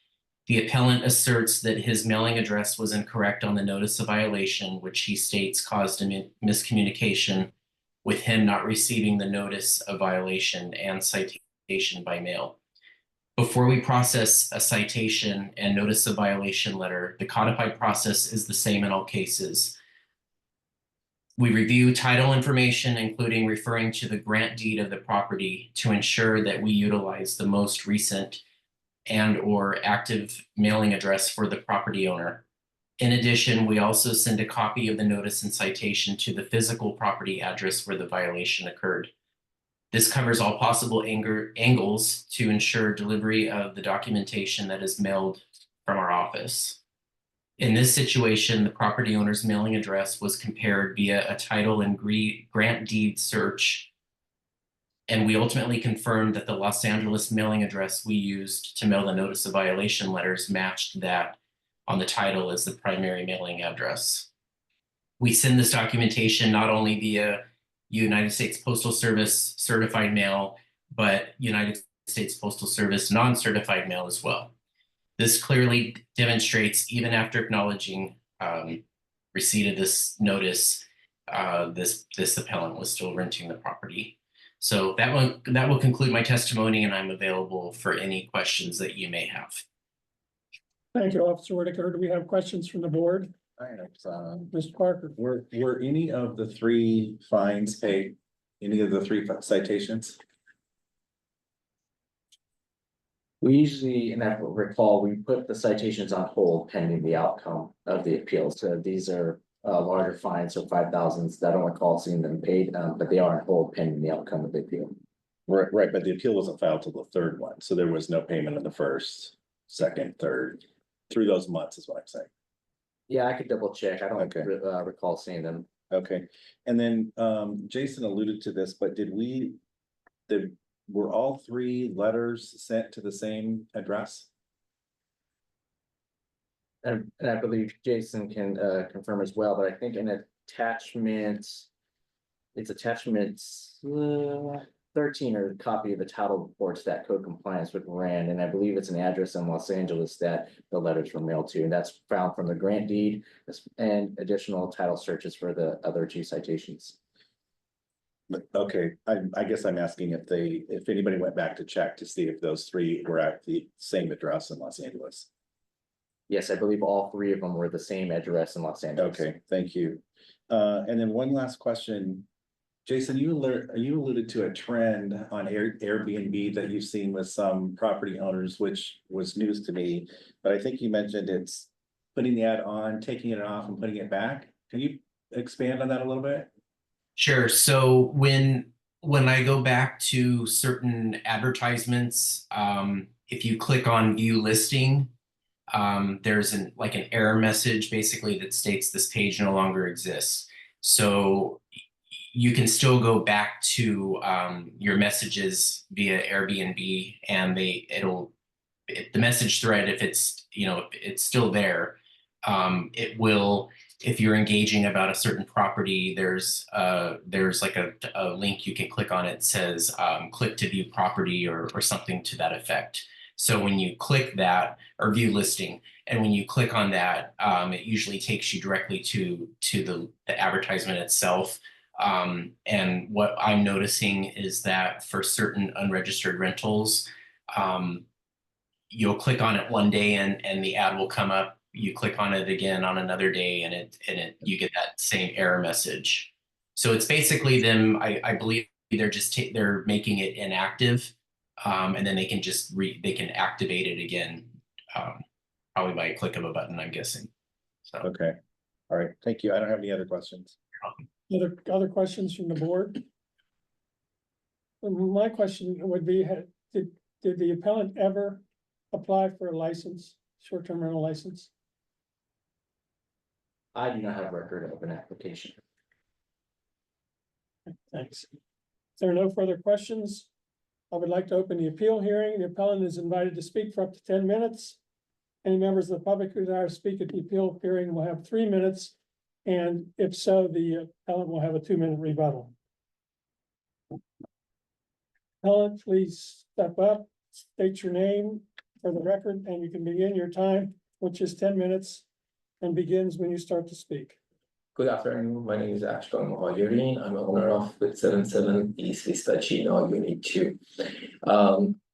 [SPEAKER 12] the appellant asserts that his mailing address was incorrect on the notice of violation, which he states caused a miscommunication with him not receiving the notice of violation and citation by mail. Before we process a citation and notice of violation letter, the codified process is the same in all cases. We review title information, including referring to the grant deed of the property, to ensure that we utilize the most recent and/or active mailing address for the property owner. In addition, we also send a copy of the notice and citation to the physical property address where the violation occurred. This covers all possible angles to ensure delivery of the documentation that is mailed from our office. In this situation, the property owner's mailing address was compared via a title and grant deed search, and we ultimately confirmed that the Los Angeles mailing address we used to mail the notice of violation letters matched that on the title as the primary mailing address. We send this documentation not only via United States Postal Service certified mail, but United States Postal Service non-certified mail as well. This clearly demonstrates, even after acknowledging receipt of this notice, this appellant was still renting the property. So that will conclude my testimony, and I'm available for any questions that you may have.
[SPEAKER 1] Thank you, Officer Whitaker. Do we have questions from the board? Mr. Parker?
[SPEAKER 6] Were any of the 3 fines paid? Any of the 3 citations?
[SPEAKER 3] We usually, and I recall, we put the citations on hold pending the outcome of the appeal. So these are larger fines, so 5,000s. I don't recall seeing them paid, but they are on hold pending the outcome of the appeal.
[SPEAKER 6] Right, but the appeal wasn't filed till the 3rd one, so there was no payment in the 1st, 2nd, 3rd, through those months is what I'm saying.
[SPEAKER 3] Yeah, I could double check. I don't
[SPEAKER 6] Okay.
[SPEAKER 3] recall seeing them.
[SPEAKER 6] Okay, and then Jason alluded to this, but were all 3 letters sent to the same address?
[SPEAKER 3] And I believe Jason can confirm as well, but I think in attachments, it's attachments 13 are a copy of the title reports that code compliance with ran, and I believe it's an address in Los Angeles that the letters were mailed to, and that's found from the grant deed and additional title searches for the other 2 citations.
[SPEAKER 6] But, okay, I guess I'm asking if anybody went back to check to see if those 3 were at the same address in Los Angeles.
[SPEAKER 3] Yes, I believe all 3 of them were the same address in Los Angeles.
[SPEAKER 6] Okay, thank you. And then one last question. Jason, you alluded to a trend on Airbnb that you've seen with some property owners, which was news to me. But I think you mentioned it's putting the ad on, taking it off and putting it back. Can you expand on that a little bit?
[SPEAKER 12] Sure. So when I go back to certain advertisements, if you click on view listing, there's an error message basically that states this page no longer exists. So you can still go back to your messages via Airbnb, and the message thread, if it's it's still there, it will. If you're engaging about a certain property, there's like a link you can click on. It says click to view property or something to that effect. So when you click that, or view listing, and when you click on that, it usually takes you directly to the advertisement itself. And what I'm noticing is that for certain unregistered rentals, you'll click on it one day and the ad will come up. You click on it again on another day, and you get that same error message. So it's basically them. I believe they're making it inactive, and then they can just they can activate it again, probably by a click of a button, I'm guessing. So
[SPEAKER 6] Okay, all right, thank you. I don't have any other questions.
[SPEAKER 1] Other questions from the board? My question would be, did the appellant ever apply for a license, short-term rental license?
[SPEAKER 3] I do not have record of an application.
[SPEAKER 1] Thanks. If there are no further questions, I would like to open the appeal hearing. The appellant is invited to speak for up to 10 minutes. Any members of the public who desire to speak at the appeal hearing will have 3 minutes. And if so, the appellant will have a 2-minute rebuttal. Appellant, please step up, state your name for the record, and you can begin your time, which is 10 minutes, and begins when you start to speak.
[SPEAKER 13] Good afternoon, my name is Ashkan Mohajirin. I'm owner of 77 East Vistachino, Unit 2.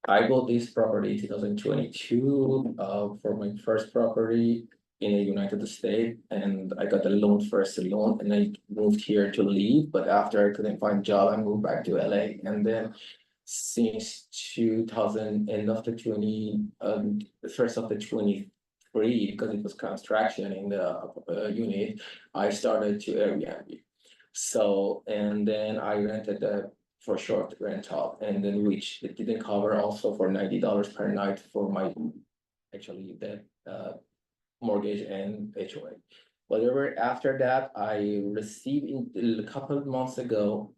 [SPEAKER 13] I bought this property 2022 for my first property in the United States, and I got a first loan, and I moved here to live. But after I couldn't find a job, I moved back to LA, and then since 2000, end of the 20, first of the 23, because it was construction in the unit, I started to Airbnb. So, and then I rented for short rental, and then which it didn't cover also for $90 per night for my the mortgage and HOA. Whatever, after that, I received a couple of months ago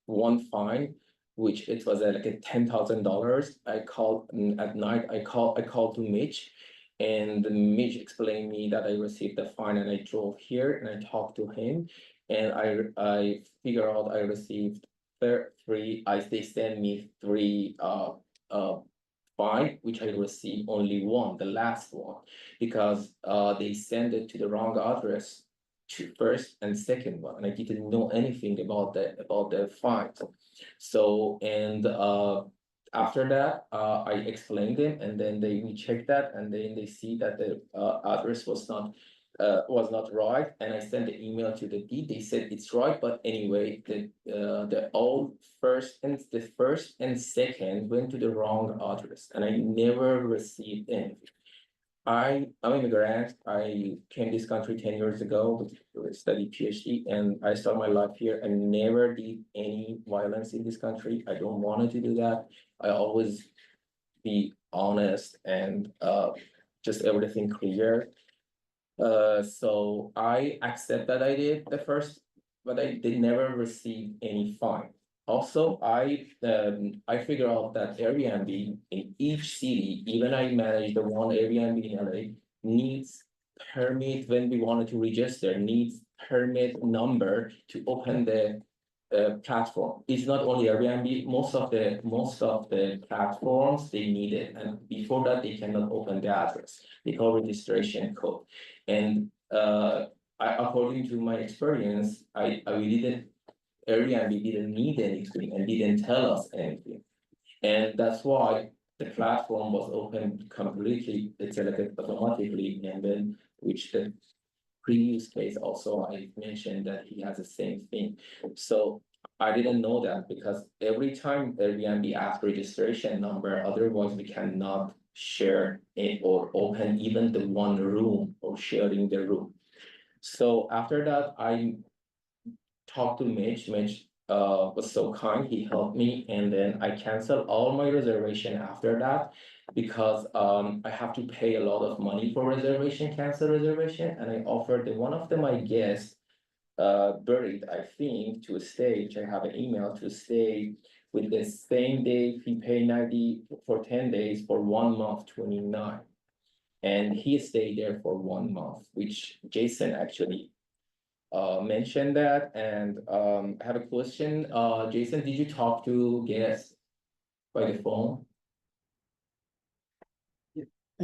[SPEAKER 13] one fine, which it was like a $10,000. I called at night. I called to Mitch, and Mitch explained me that I received the fine, and I drove here and I talked to him, and I figured out I received they sent me 3 fine, which I received only 1, the last one, because they sent it to the wrong address to first and second one, and I didn't know anything about the fines. So, and after that, I explained them, and then we checked that, and then they see that the address was not right, and I sent the email to the deed. They said it's right, but anyway, the first and second went to the wrong address, and I never received anything. I'm an immigrant. I came to this country 10 years ago to study PhD, and I started my life here and never did any violence in this country. I don't want to do that. I always be honest and just everything clear. So I accept that I did the first, but I did never receive any fine. Also, I figure out that Airbnb in each city, even I manage the one Airbnb in LA, needs permit when we wanted to register, needs permit number to open the platform. It's not only Airbnb, most of the platforms, they need it, and before that, they cannot open the address. They call registration code. And according to my experience, we didn't, Airbnb didn't need anything and didn't tell us anything. And that's why the platform was opened completely, it's selected automatically, and then which the previous case also, I mentioned that he has the same thing. So I didn't know that because every time Airbnb asks registration number, otherwise we cannot share it or open even the one room or sharing the room. So after that, I talked to Mitch. Mitch was so kind, he helped me, and then I canceled all my reservation after that. Because I have to pay a lot of money for cancel reservation, and I offered one of my guests. Buried, I think, to stay, which I have an email to stay with the same day, he paid 90 for 10 days for 1 month, 29. And he stayed there for 1 month, which Jason actually mentioned that, and I have a question. Jason, did you talk to guests by the phone?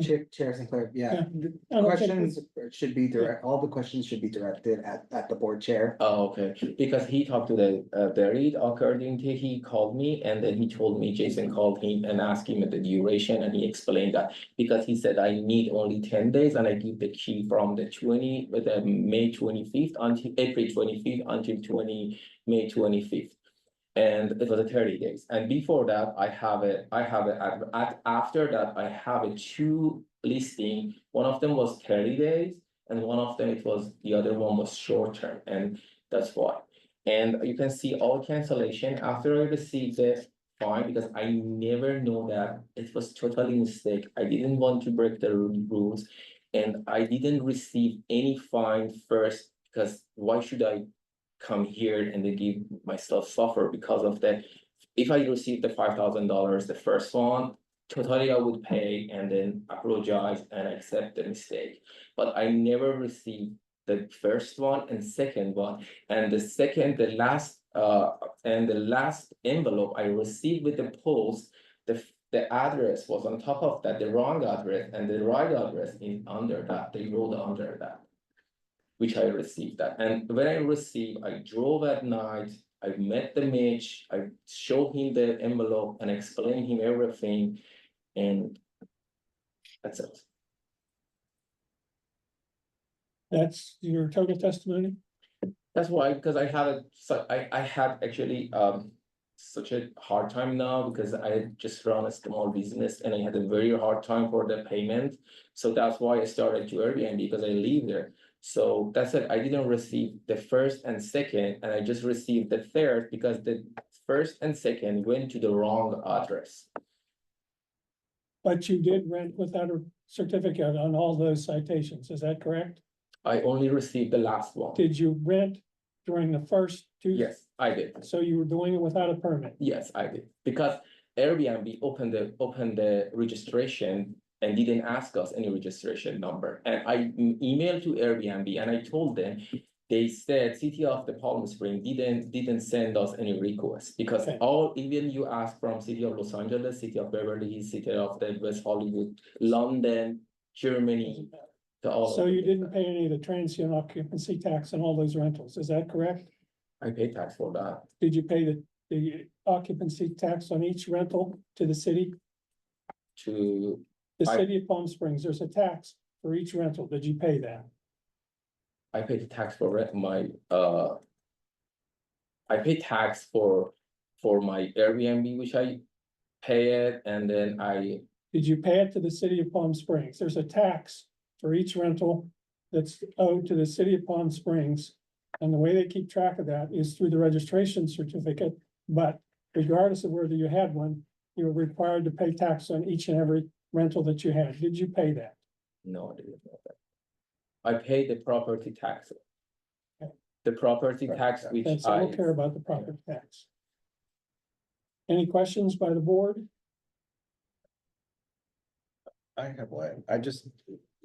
[SPEAKER 11] Chair Sinclair, yeah,
[SPEAKER 1] Yeah. I don't think
[SPEAKER 11] questions should be direct, all the questions should be directed at the board chair.
[SPEAKER 13] Oh, okay, because he talked to the buried, according to, he called me, and then he told me Jason called him and asked him the duration, and he explained that. Because he said I need only 10 days, and I give the key from the May 25th until April 25th until May 25th. And it was a 30 days, and before that, after that, I have a 2 listing, one of them was 30 days. And one of them, the other one was short term, and that's why. And you can see all cancellation after I received it, fine, because I never know that it was totally mistake, I didn't want to break the rules. And I didn't receive any fine first, because why should I come here and then give myself suffer because of that? If I received the $5,000, the first one, totally I would pay and then apologize and accept the mistake. But I never received the first one and second one, and the last envelope I received with the post, the address was on top of that, the wrong address, and the right address is under that, they wrote under that. Which I received that, and when I received, I drove at night, I met the Mitch, I showed him the envelope and explained him everything, and that's it.
[SPEAKER 1] That's your total testimony?
[SPEAKER 13] That's why, because I had actually such a hard time now, because I just run a small business and I had a very hard time for the payment. So that's why I started to Airbnb, because I live there. So that's it, I didn't receive the first and second, and I just received the third because the first and second went to the wrong address.
[SPEAKER 1] But you did rent without a certificate on all those citations, is that correct?
[SPEAKER 13] I only received the last one.
[SPEAKER 1] Did you rent during the first 2?
[SPEAKER 13] Yes, I did.
[SPEAKER 1] So you were doing it without a permit?
[SPEAKER 13] Yes, I did, because Airbnb opened the registration and didn't ask us any registration number. And I emailed to Airbnb and I told them, they said City of the Palm Springs didn't send us any requests, because
[SPEAKER 1] Okay.
[SPEAKER 13] even you ask from City of Los Angeles, City of Beverly Hills, City of the West Hollywood, London, Germany.
[SPEAKER 1] So you didn't pay any of the transient occupancy tax on all those rentals, is that correct?
[SPEAKER 13] I pay tax for that.
[SPEAKER 1] Did you pay the occupancy tax on each rental to the city?
[SPEAKER 13] To,
[SPEAKER 1] The
[SPEAKER 13] I-
[SPEAKER 1] city of Palm Springs, there's a tax for each rental, did you pay that?
[SPEAKER 13] I pay the tax for I pay tax for my Airbnb, which I pay it, and then
[SPEAKER 1] Did you pay it to the city of Palm Springs? There's a tax for each rental that's owed to the city of Palm Springs. And the way they keep track of that is through the registration certificate, but regardless of whether you had one, you were required to pay tax on each and every rental that you had. Did you pay that?
[SPEAKER 13] no, I didn't know that. I pay the property tax.
[SPEAKER 1] Okay.
[SPEAKER 13] The property tax, which
[SPEAKER 1] Thanks, I don't care about the property tax. Any questions by the board?
[SPEAKER 6] I have one.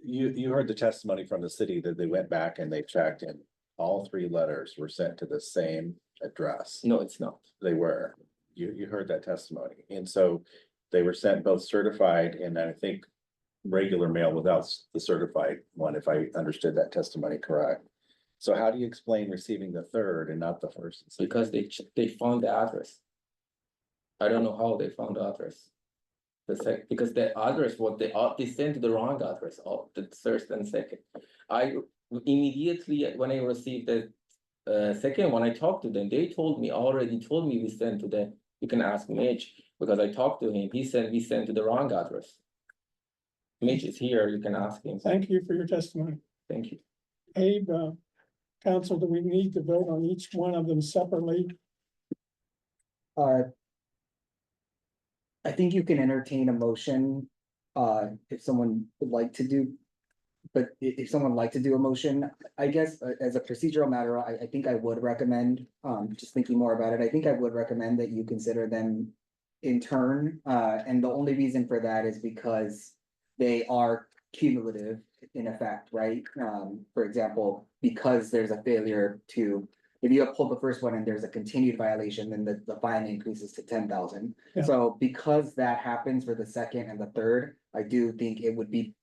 [SPEAKER 6] You heard the testimony from the city that they went back and they checked and all three letters were sent to the same address.
[SPEAKER 13] No, it's not.
[SPEAKER 6] They were, you heard that testimony, and so they were sent both certified and I think regular mail without the certified one, if I understood that testimony correct. So how do you explain receiving the third and not the first? and second?
[SPEAKER 13] Because they found the address. I don't know how they found the address. Because the address, what they sent to the wrong address, of the first and second. I immediately, when I received the second one, I talked to them, they already told me we sent to the, you can ask Mitch, because I talked to him, he said we sent to the wrong address. Mitch is here, you can ask him.
[SPEAKER 1] Thank you for your testimony.
[SPEAKER 13] Thank you.
[SPEAKER 1] Abe, council, do we need to vote on each one of them separately?
[SPEAKER 11] I think you can entertain a motion, if someone would like to do. But if someone would like to do a motion, I guess, as a procedural matter, I think I would recommend, just thinking more about it, I think I would recommend that you consider them in turn. And the only reason for that is because they are cumulative in effect, right? For example, because there's a failure to, if you uphold the first one and there's a continued violation, then the fine increases to 10,000.
[SPEAKER 1] Yeah.
[SPEAKER 11] So because that happens for the second and the third, I do think it would be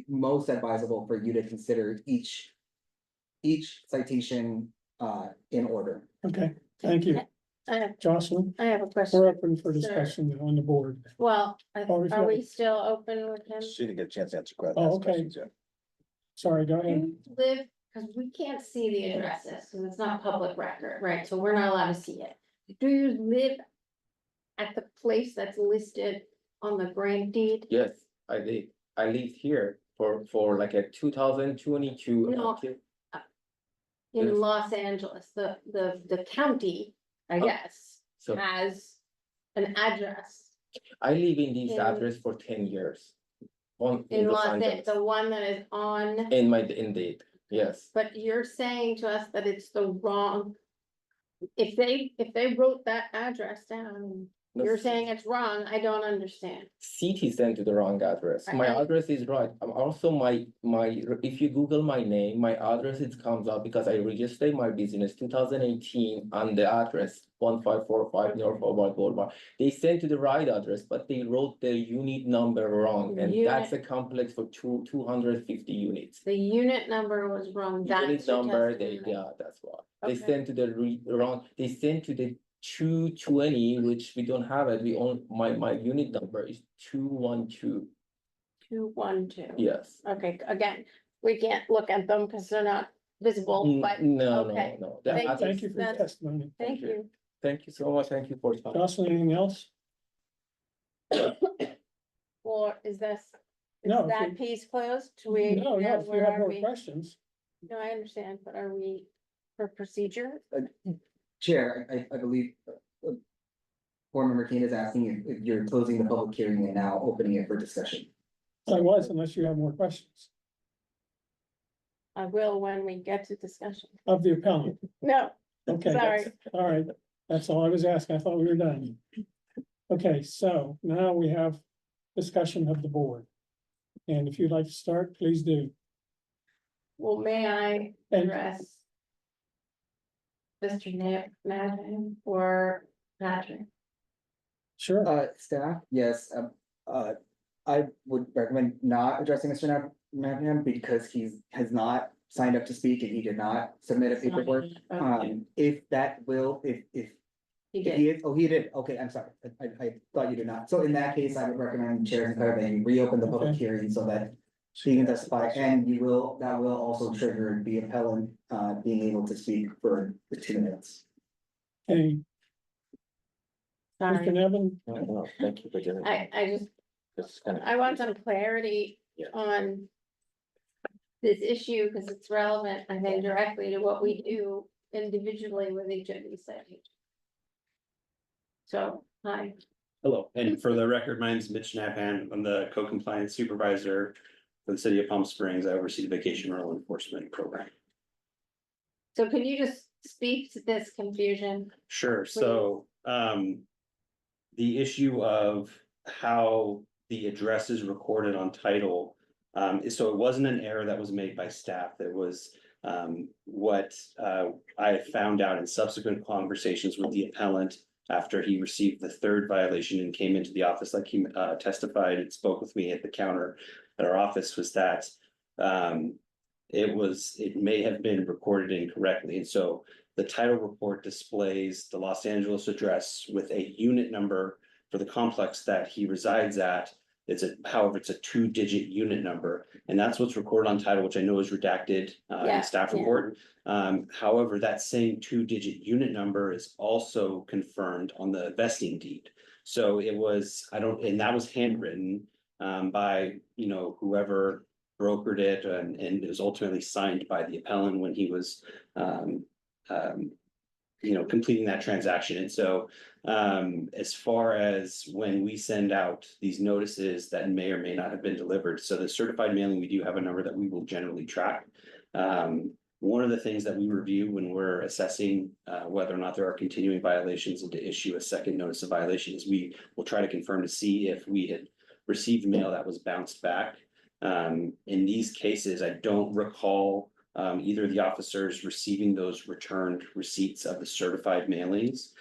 [SPEAKER 11] most advisable for you to consider each citation in order.
[SPEAKER 1] Okay, thank you. Jocelyn,
[SPEAKER 7] I have a question.
[SPEAKER 1] we're open for discussion on the board.
[SPEAKER 7] Well,
[SPEAKER 1] Oh, if you
[SPEAKER 7] are
[SPEAKER 1] have-
[SPEAKER 7] we still open with him?
[SPEAKER 6] She didn't get a chance to answer
[SPEAKER 1] Oh, okay.
[SPEAKER 6] questions yet.
[SPEAKER 1] Sorry, go ahead.
[SPEAKER 7] You live, because we can't see the addresses, because it's not public record, right? So we're not allowed to see it. Do you live at the place that's listed on the grant deed?
[SPEAKER 13] Yes, I did. I lived here for like a 2022.
[SPEAKER 7] No. In
[SPEAKER 13] Yes.
[SPEAKER 7] Los Angeles, the county, I guess,
[SPEAKER 13] So
[SPEAKER 7] has an address
[SPEAKER 13] I live in this
[SPEAKER 7] in-
[SPEAKER 13] address for 10 years. In
[SPEAKER 7] in
[SPEAKER 13] Los
[SPEAKER 7] Los Angeles,
[SPEAKER 13] Angeles.
[SPEAKER 7] the one that is on,
[SPEAKER 13] Indeed, yes.
[SPEAKER 7] but you're saying to us that it's the wrong. If they wrote that address down,
[SPEAKER 13] No,
[SPEAKER 7] you're saying it's wrong, I don't understand.
[SPEAKER 13] City sent to the wrong address. My
[SPEAKER 7] I-
[SPEAKER 13] address is right. I'm also if you Google my name, my address, it comes up because I registered my business 2018 on the address 1545 North Hobart Boulevard. They sent to the right address, but they wrote the unit number wrong, and that's a complex for 250 units.
[SPEAKER 7] The unit number was wrong,
[SPEAKER 13] Unit
[SPEAKER 7] that's your
[SPEAKER 13] number,
[SPEAKER 7] testimony.
[SPEAKER 13] yeah, that's why. They
[SPEAKER 7] Okay.
[SPEAKER 13] sent to the wrong, they sent to the 220, which we don't have it. We own, my unit number is 212.
[SPEAKER 7] 212.
[SPEAKER 13] Yes.
[SPEAKER 7] Okay, again, we can't look at them because they're not visible, but
[SPEAKER 13] No,
[SPEAKER 7] okay.
[SPEAKER 13] no.
[SPEAKER 7] Thank you.
[SPEAKER 1] Thank you for your
[SPEAKER 7] That's-
[SPEAKER 1] testimony.
[SPEAKER 7] thank you.
[SPEAKER 13] Thank you so much. Thank you for your time.
[SPEAKER 1] Jocelyn, anything else?
[SPEAKER 7] Or is this, is
[SPEAKER 1] No, if
[SPEAKER 7] that
[SPEAKER 1] you-
[SPEAKER 7] piece closed? Do we?
[SPEAKER 1] No,
[SPEAKER 7] yeah,
[SPEAKER 1] if you
[SPEAKER 7] where
[SPEAKER 1] have
[SPEAKER 7] are
[SPEAKER 1] more
[SPEAKER 7] we?
[SPEAKER 1] questions.
[SPEAKER 7] No, I understand, but are we for procedure?
[SPEAKER 11] Chair, I believe. Board Member Kane is asking if you're closing the public hearing and now opening it for discussion.
[SPEAKER 1] I was, unless you have more questions
[SPEAKER 7] I will when we get to discussion.
[SPEAKER 1] of the appellant.
[SPEAKER 7] No,
[SPEAKER 1] Okay,
[SPEAKER 7] sorry.
[SPEAKER 1] all right, that's all I was asking. I thought we were done. Okay, so now we have discussion of the board. And if you'd like to start, please do.
[SPEAKER 7] Well, may I
[SPEAKER 1] And
[SPEAKER 7] address Mr. Navin or Patrick?
[SPEAKER 1] sure,
[SPEAKER 11] Staff, yes, I would recommend not addressing Mr. Navin because has not signed up to speak and he did not submit a paperwork.
[SPEAKER 7] Okay,
[SPEAKER 11] If that will, if
[SPEAKER 7] he
[SPEAKER 11] if
[SPEAKER 7] did.
[SPEAKER 11] he is, oh, he did, okay, I'm sorry, I thought you did not. So in that case, I would recommend Chair Sinclair that you reopen the public
[SPEAKER 1] Okay.
[SPEAKER 11] hearing so that she can testify, and that will also trigger the appellant being able to speak for the 2 minutes.
[SPEAKER 1] okay, Mr.
[SPEAKER 7] Sorry,
[SPEAKER 1] Nevin,
[SPEAKER 13] No, thank you for doing that.
[SPEAKER 7] I just,
[SPEAKER 13] It's kind of.
[SPEAKER 7] I want some clarity
[SPEAKER 13] Yeah.
[SPEAKER 7] on this issue, because it's relevant, I think, directly to what we do individually with each of these things. So, hi.
[SPEAKER 14] Hello, and for the record, my name is Mitch Napan. I'm the co-compliance supervisor for the city of Palm Springs. I oversee the vacation rental enforcement program.
[SPEAKER 7] So can you just speak to this confusion?
[SPEAKER 14] Sure, so the issue of how the address is recorded on title. So it wasn't an error that was made by staff. It was What I have found out in subsequent conversations with the appellant after he received the third violation and came into the office, like he testified and spoke with me at the counter at our office, was that it may have been recorded incorrectly. And so the title report displays the Los Angeles address with a unit number for the complex that he resides at. However, it's a 2-digit unit number, and that's what's recorded on title, which I know is redacted in
[SPEAKER 7] Yeah,
[SPEAKER 14] the staff
[SPEAKER 7] yeah.
[SPEAKER 14] report. However, that same 2-digit unit number is also confirmed on the vesting deed. So it was, and that was handwritten by, whoever brokered it, and it was ultimately signed by the appellant when he was completing that transaction. And so as far as when we send out these notices that may or may not have been delivered, so the certified mailing, we do have a number that we will generally track. One of the things that we review when we're assessing whether or not there are continuing violations and to issue a second notice of violation is we will try to confirm to see if we had received mail that was bounced back. In these cases, I don't recall either of the officers receiving those returned receipts of the certified mailings.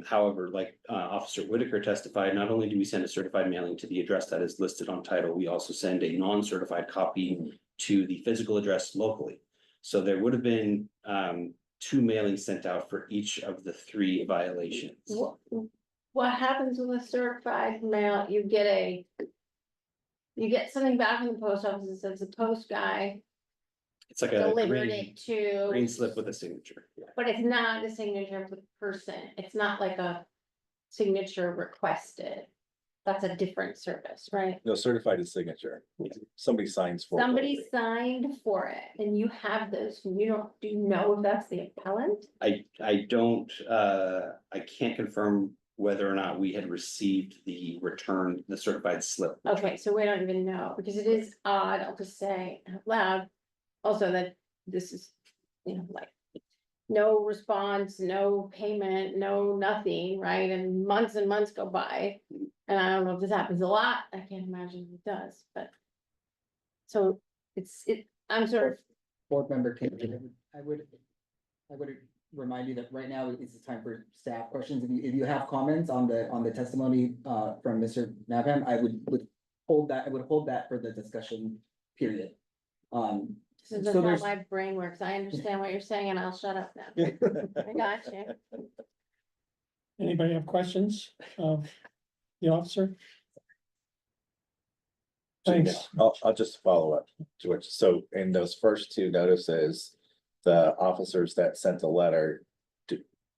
[SPEAKER 14] However, like Officer Whitaker testified, not only do we send a certified mailing to the address that is listed on title, we also send a non-certified copy to the physical address locally. So there would have been 2 mailings sent out for each of the 3 violations.
[SPEAKER 7] What happens with a certified mail? You get something back from the post office that says the post guy
[SPEAKER 14] It's like a
[SPEAKER 7] delivered
[SPEAKER 14] green
[SPEAKER 7] it to.
[SPEAKER 14] green slip with a signature. Yeah.
[SPEAKER 7] But it's not the signature of the person. It's not like a signature requested. That's a different service, right?
[SPEAKER 6] No, certified is signature. Somebody signs for it.
[SPEAKER 7] Somebody signed for it and you have those, do you know if that's the appellant?
[SPEAKER 14] I don't, I can't confirm whether or not we had received the certified slip.
[SPEAKER 7] Okay, so we don't even know, because it is odd, I'll just say out loud, also that this is, like. No response, no payment, no nothing, right, and months go by, and I don't know if this happens a lot, I can't imagine it does, but. So I'm sort of,
[SPEAKER 11] Board member King, I would remind you that right now is the time for staff questions. If you have comments on the testimony from Mr. Navham, I would hold that for the discussion period.
[SPEAKER 7] this is
[SPEAKER 11] So
[SPEAKER 7] just how
[SPEAKER 11] there's-
[SPEAKER 7] my brain works, I understand what you're saying, and I'll shut up now, I got you.
[SPEAKER 1] Anybody have questions of the officer? Thanks.
[SPEAKER 6] I'll just follow up, George. So in those first 2 notices, the officers that sent the letter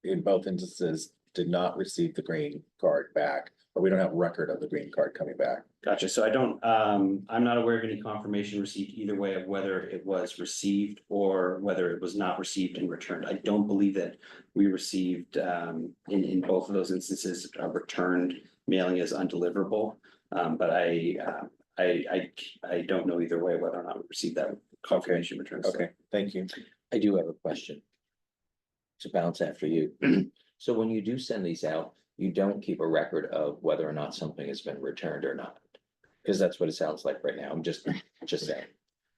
[SPEAKER 6] in both instances did not receive the green card back, or we don't have record of the green card coming back.
[SPEAKER 14] Gotcha. So I don't, I'm not aware of any confirmation received either way of whether it was received or whether it was not received and returned. I don't believe that we received, in both of those instances, a returned mailing as undeliverable. But I don't know either way whether or not we received that confirmation return. So-
[SPEAKER 6] Okay, thank you.
[SPEAKER 4] I do have a question. To bounce after you. So when you do send these out, you don't keep a record of whether or not something has been returned or not. Because that's what it sounds like right now. I'm just saying.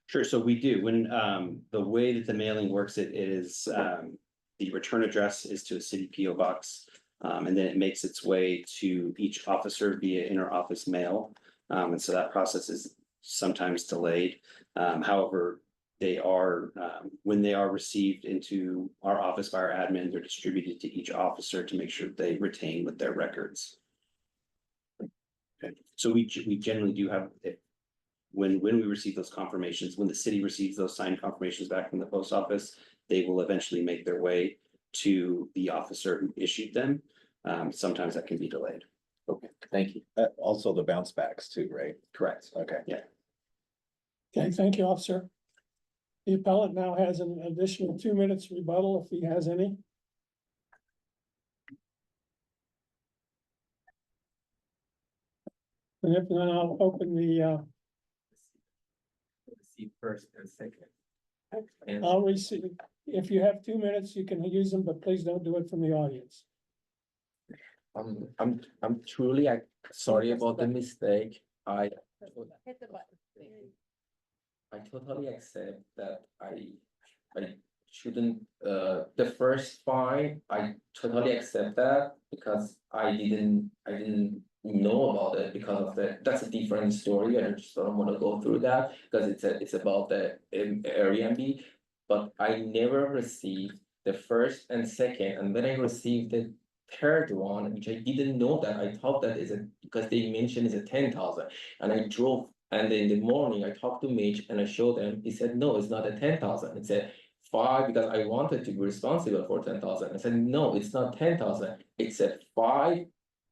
[SPEAKER 14] Sure, so we do, when, the way that the mailing works, it is, the return address is to a city PO box. And then it makes its way to each officer via inter-office mail. And so that process is sometimes delayed. However, they are, when they are received into our office by our admin, they're distributed to each officer to make sure they retain with their records. Okay, so we generally do have, when we receive those confirmations, when the city receives those signed confirmations back from the post office, they will eventually make their way to the officer who issued them. Sometimes that can be delayed.
[SPEAKER 4] Okay, thank you.
[SPEAKER 6] Also the bounce backs too, right?
[SPEAKER 14] Correct.
[SPEAKER 6] Okay.
[SPEAKER 1] Okay, thank you, officer. The appellant now has an additional 2 minutes rebuttal if he has any. And if not, I'll open the,
[SPEAKER 3] See first and second.
[SPEAKER 1] I'll receive, if you have 2 minutes, you can use them, but please don't do it from the audience.
[SPEAKER 13] I'm truly sorry about the mistake.
[SPEAKER 7] Hit the button.
[SPEAKER 13] I totally accept that I I shouldn't, the first fine, I totally accept that because I didn't know about it because of that's a different story. I just don't wanna go through that because it's about the Airbnb. But I never received the first and second, and then I received the third one, which I didn't know that. I thought that is because they mentioned it's a 10,000, and I drove. And in the morning, I talked to Mitch and I showed him. He said, "No, it's not a 10,000. It's a 5 because I wanted to be responsible for 10,000." I said, "No, it's not 10,000. It's a 5,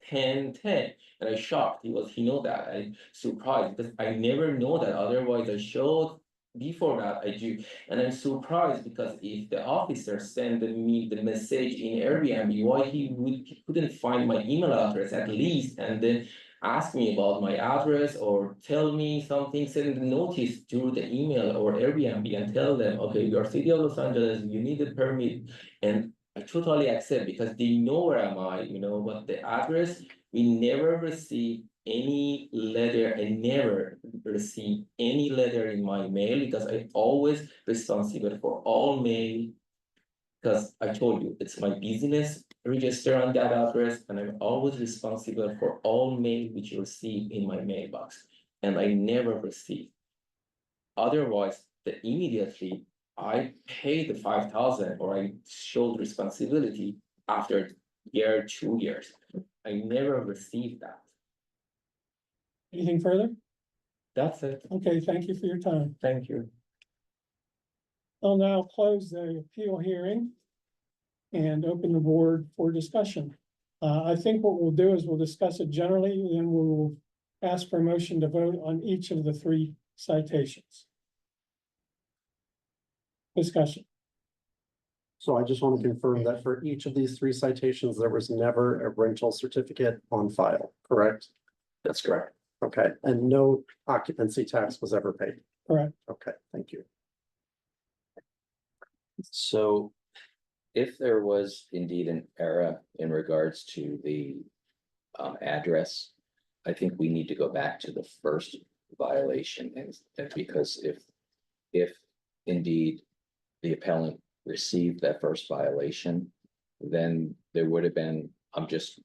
[SPEAKER 13] 10, 10." And I shocked. He know that. I surprised because I never know that. Otherwise, I showed before that I do. And I'm surprised because if the officer sent me the message in Airbnb, why he couldn't find my email address at least, and then ask me about my address or tell me something, send a notice through the email or Airbnb and tell them, okay, you're City of Los Angeles, you need a permit. And I totally accept because they know where am I, but the address, we never received any letter. I never received any letter in my mail because I always responsible for all mail. Because I told you, it's my business register on that address, and I'm always responsible for all mail which you receive in my mailbox. And I never received. Otherwise, immediately I paid the 5,000 or I showed responsibility after year, 2 years. I never received that.
[SPEAKER 1] Anything further?
[SPEAKER 13] That's it.
[SPEAKER 1] Okay, thank you for your time.
[SPEAKER 13] Thank you.
[SPEAKER 1] I'll now close the appeal hearing and open the board for discussion. I think what we'll do is we'll discuss it generally, and then we will ask for a motion to vote on each of the 3 citations. Discussion.
[SPEAKER 10] So I just want to confirm that for each of these 3 citations, there was never a rental certificate on file, correct?
[SPEAKER 4] That's correct.
[SPEAKER 10] Okay, and no occupancy tax was ever paid.
[SPEAKER 1] Correct.
[SPEAKER 10] Okay, thank you.
[SPEAKER 4] So if there was indeed an error in regards to the address, I think we need to go back to the first violation and because if indeed the appellant received that first violation, then there would have been, I'm just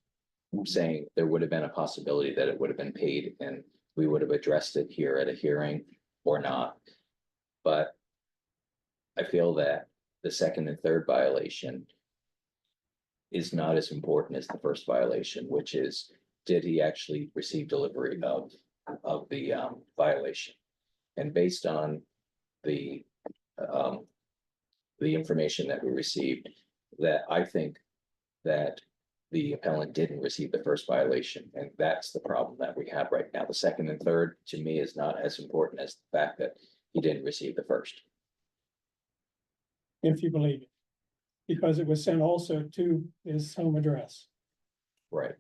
[SPEAKER 4] saying, there would have been a possibility that it would have been paid and we would have addressed it here at a hearing or not. But I feel that the second and third violation is not as important as the first violation, which is, did he actually receive delivery of the violation? And based on the information that we received, that I think that the appellant didn't receive the first violation, and that's the problem that we have right now. The second and third, to me, is not as important as the fact that he didn't receive the first.
[SPEAKER 1] If you believe it, because it was sent also to his home address.
[SPEAKER 4] Right.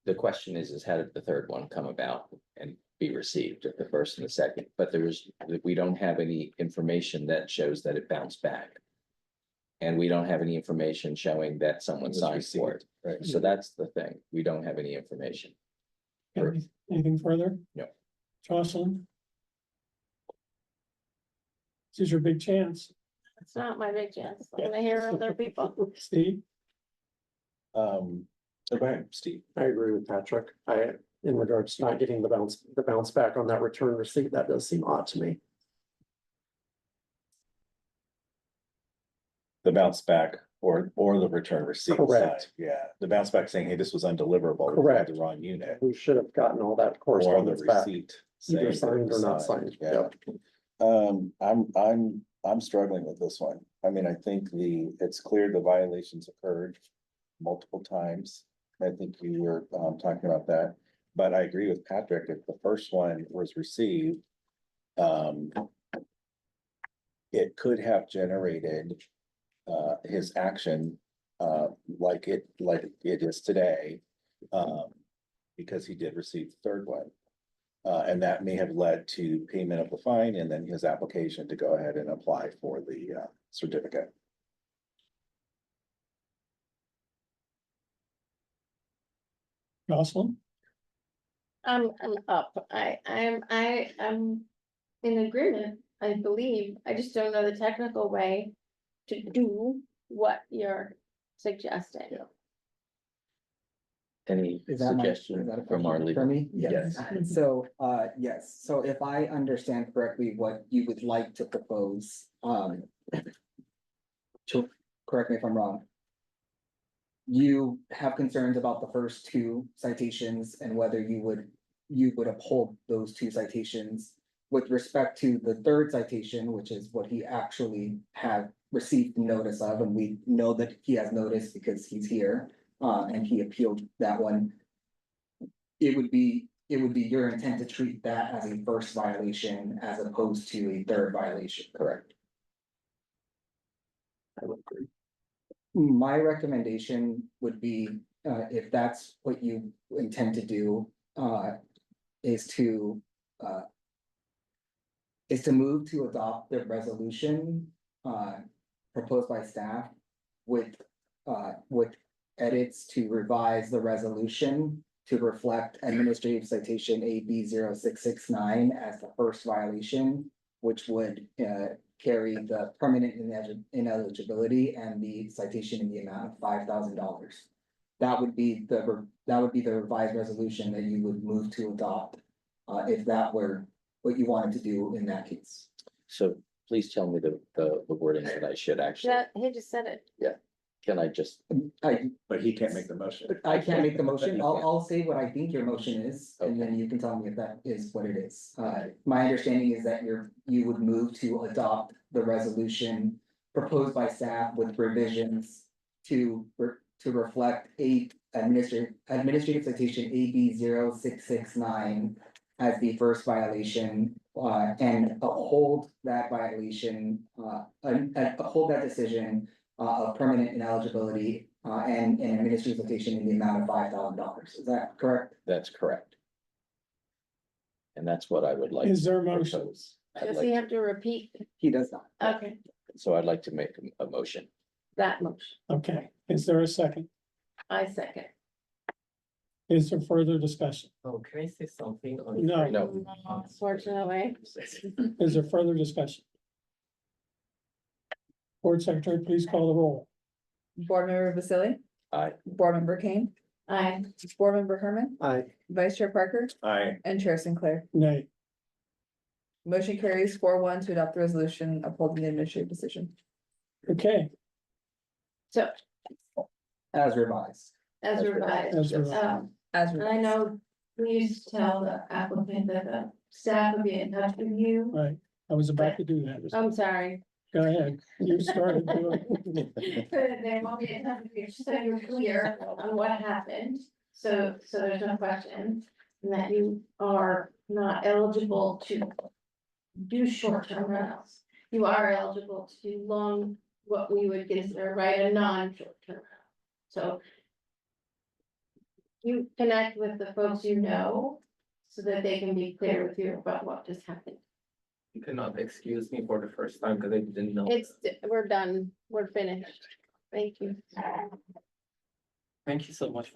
[SPEAKER 4] The question is how did the third one come about and be received, the first and the second? But we don't have any information that shows that it bounced back. And we don't have any information showing that someone signed for it.
[SPEAKER 6] Right.
[SPEAKER 4] So that's the thing. We don't have any information.
[SPEAKER 1] Anything further?
[SPEAKER 4] No.
[SPEAKER 1] Jocelyn? This is your big chance.
[SPEAKER 7] It's not my big chance. I'm gonna hear other people.
[SPEAKER 1] Steve?
[SPEAKER 6] So go ahead, Steve.
[SPEAKER 10] I agree with Patrick. In regards to not getting the bounce back on that return receipt, that does seem odd to me.
[SPEAKER 6] The bounce back or the return receipt.
[SPEAKER 10] Correct.
[SPEAKER 6] side. Yeah, the bounce back saying, hey, this was undeliverable. we had
[SPEAKER 10] Correct.
[SPEAKER 6] The wrong unit.
[SPEAKER 10] We should have gotten all that
[SPEAKER 6] Or the
[SPEAKER 10] correspondence back,
[SPEAKER 6] receipt.
[SPEAKER 10] either
[SPEAKER 6] saying that it
[SPEAKER 10] signed or
[SPEAKER 6] was
[SPEAKER 10] not signed.
[SPEAKER 6] Yeah.
[SPEAKER 10] Yep.
[SPEAKER 6] I'm struggling with this one. I mean, I think it's clear the violations occurred multiple times. I think you were talking about that, but I agree with Patrick. If the first one was received, it could have generated his action like it is today, because he did receive the third one. And that may have led to payment of the fine and then his application to go ahead and apply for the certificate.
[SPEAKER 1] Jocelyn?
[SPEAKER 7] I'm up. I'm in agreement I believe, I just don't know the technical way to do what you're suggesting.
[SPEAKER 4] Yeah. Any
[SPEAKER 11] Is that
[SPEAKER 4] suggestion
[SPEAKER 11] a
[SPEAKER 4] from our
[SPEAKER 11] question
[SPEAKER 4] legal?
[SPEAKER 11] for me?
[SPEAKER 4] Yes.
[SPEAKER 11] So, yes, so if I understand correctly what you would like to propose, to, correct me if I'm wrong. You have concerns about the first two citations and whether you would uphold those two citations. With respect to the third citation, which is what he actually had received notice of, and we know that he has notice because he's here, and he appealed that one. It would be your intent to treat that as a first violation as opposed to a third violation.
[SPEAKER 4] Correct.
[SPEAKER 11] I would agree. My recommendation would be, if that's what you intend to do, is to move to adopt the resolution, proposed by staff with edits to revise the resolution to reflect administrative citation AB 0669 as the first violation, which would, carry the permanent ineligibility and the citation in the amount of $5,000. That would be the revised resolution that you would move to adopt, if that were what you wanted to do in that case.
[SPEAKER 4] So please tell me the wording that I should actually,
[SPEAKER 7] That, he just said it.
[SPEAKER 4] can I just,
[SPEAKER 6] But he can't make the motion.
[SPEAKER 11] I can't make the motion.
[SPEAKER 4] You
[SPEAKER 11] I'll,
[SPEAKER 4] can't.
[SPEAKER 11] I'll say what I think your motion is, and then you can tell me if that is what it is. My understanding is that you would move to adopt the resolution proposed by staff with revisions to reflect administrative citation AB 0669 as the first violation, and uphold that violation, uphold that decision of permanent ineligibility, and an administrative citation in the amount of $5,000. Is that correct?
[SPEAKER 4] that's correct. And that's what I would like.
[SPEAKER 1] Is there a
[SPEAKER 4] to
[SPEAKER 1] motion?
[SPEAKER 4] propose. I'd
[SPEAKER 7] Does
[SPEAKER 4] like
[SPEAKER 7] he
[SPEAKER 4] to-
[SPEAKER 7] have to repeat?
[SPEAKER 11] He does not.
[SPEAKER 7] Okay,
[SPEAKER 4] So I'd like to make a motion.
[SPEAKER 7] that motion,
[SPEAKER 1] Okay, is there a second?
[SPEAKER 7] I second.
[SPEAKER 1] Is there further discussion?
[SPEAKER 13] Oh, can I say something? on-
[SPEAKER 1] No.
[SPEAKER 4] No.
[SPEAKER 7] Unfortunately.
[SPEAKER 1] Is there further discussion? Board Secretary, please call the roll.
[SPEAKER 2] Board Member Vasily,
[SPEAKER 4] Aye.
[SPEAKER 2] Board Member Kane,
[SPEAKER 7] Aye.
[SPEAKER 2] Board Member Herman,
[SPEAKER 10] I,
[SPEAKER 2] Vice Chair Parker,
[SPEAKER 6] Aye.
[SPEAKER 2] and Chair Sinclair.
[SPEAKER 1] Nay.
[SPEAKER 2] Motion carries 4-1 to adopt the resolution upholding the administrative decision.
[SPEAKER 1] Okay,
[SPEAKER 7] So,
[SPEAKER 11] As revised.
[SPEAKER 7] as revised,
[SPEAKER 1] as we're-
[SPEAKER 2] As
[SPEAKER 7] and I know, please tell the applicant that the staff will be in touch with you.
[SPEAKER 1] right, I was about to do that.
[SPEAKER 7] I'm sorry.
[SPEAKER 1] Go ahead, you started.
[SPEAKER 7] They won't be in touch with you, so you're clear on what happened, so there's no question. And that you are not eligible to do short-term rentals. You are eligible to do long, what we would consider, right, a non-short-term rental. So you connect with the folks you know, so that they can be clear with you about what just happened.
[SPEAKER 13] You cannot excuse me for the first time because I didn't know.
[SPEAKER 7] We're done, we're finished. Thank you.
[SPEAKER 13] Thank you so much.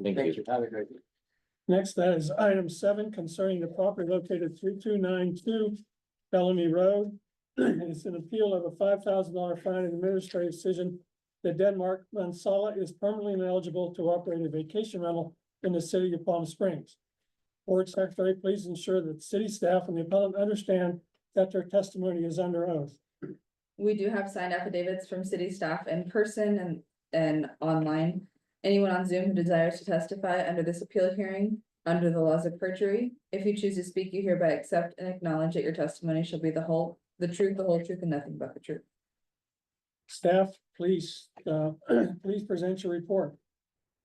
[SPEAKER 4] Thank you.
[SPEAKER 13] Have a great day.
[SPEAKER 1] Next, that is item 7 concerning the property located 3292 Bellamy Road. It's an appeal of a $5,000 fine and administrative decision that Denmark Mansala is permanently ineligible to operate a vacation rental in the city of Palm Springs. Board Secretary, please ensure that city staff and the appellant understand that their testimony is under oath.
[SPEAKER 2] We do have signed affidavits from city staff in person and online. Anyone on Zoom who desires to testify under this appeal hearing, under the laws of perjury, if you choose to speak, you hereby accept and acknowledge that your testimony shall be the truth, the whole truth, and nothing but the truth.
[SPEAKER 1] Staff, please, please present your report.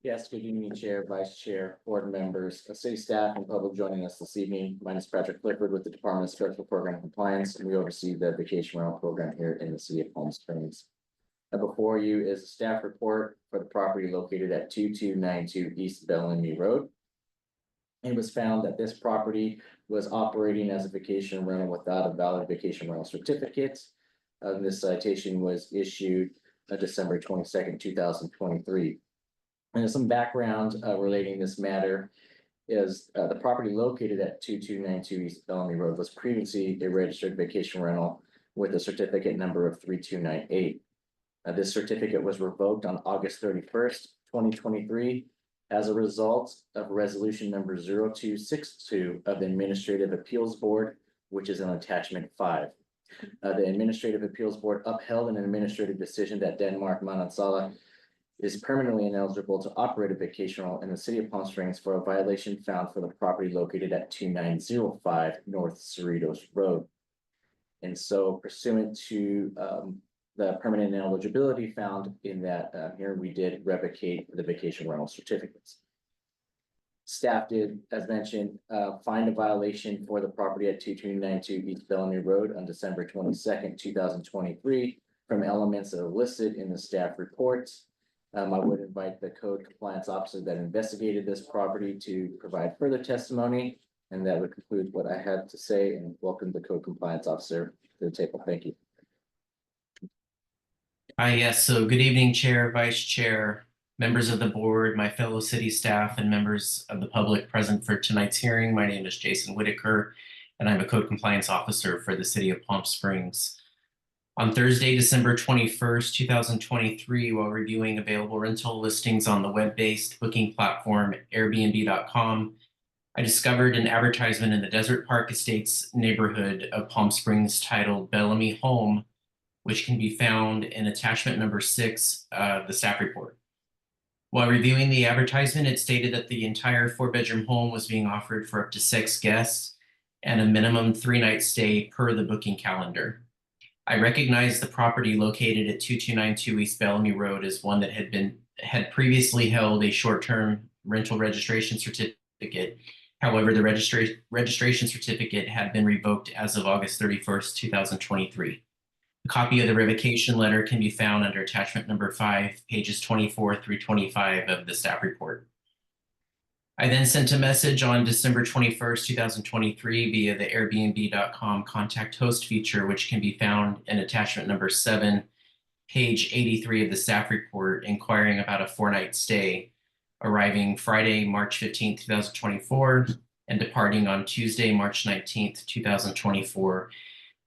[SPEAKER 3] Yes, good evening, Chair, Vice Chair, board members, city staff and public joining us this evening. My name is Patrick Clifford with the Department of Special Program Compliance, and we oversee the vacation rental program here in the city of Palm Springs. Now before you is a staff report for the property located at 2292 East Bellamy Road. It was found that this property was operating as a vacation rental without a valid vacation rental certificate. This citation was issued December 22nd, 2023. And some background relating this matter is the property located at 2292 East Bellamy Road was previously a registered vacation rental with a certificate number of 3298. This certificate was revoked on August 31st, 2023, as a result of resolution number 0262 of the Administrative Appeals Board, which is an attachment 5. The Administrative Appeals Board upheld an administrative decision that Denmark Manansala is permanently ineligible to operate a vacation rental in the city of Palm Springs for a violation found for the property located at 2905 North Cerritos Road. And so pursuant to the permanent ineligibility found in that here, we did revocate the vacation rental certificates. Staff did, as mentioned, find a violation for the property at 2292 East Bellamy Road on December 22nd, 2023 from elements that are listed in the staff reports. I would invite the code compliance officer that investigated this property to provide further testimony. And that would conclude what I had to say, and welcome the code compliance officer to the table. Thank you.
[SPEAKER 12] Yes, so good evening, Chair, Vice Chair, members of the board, my fellow city staff, and members of the public present for tonight's hearing. My name is Jason Whitaker, and I'm a code compliance officer for the city of Palm Springs. On Thursday, December 21st, 2023, while reviewing available rental listings on the web-based booking platform Airbnb.com, I discovered an advertisement in the Desert Park Estates neighborhood of Palm Springs titled Bellamy Home, which can be found in attachment number 6 of the staff report. While reviewing the advertisement, it stated that the entire 4-bedroom home was being offered for up to 6 guests and a minimum 3-night stay per the booking calendar. I recognized the property located at 2292 East Bellamy Road as one that had previously held a short-term rental registration certificate. However, the registration certificate had been revoked as of August 31st, 2023. A copy of the revocation letter can be found under attachment number 5, pages 24 through 25 of the staff report. I then sent a message on December 21st, 2023 via the Airbnb.com contact host feature, which can be found in attachment number 7, page 83 of the staff report, inquiring about a 4-night stay, arriving Friday, March 15th, 2024, and departing on Tuesday, March 19th, 2024.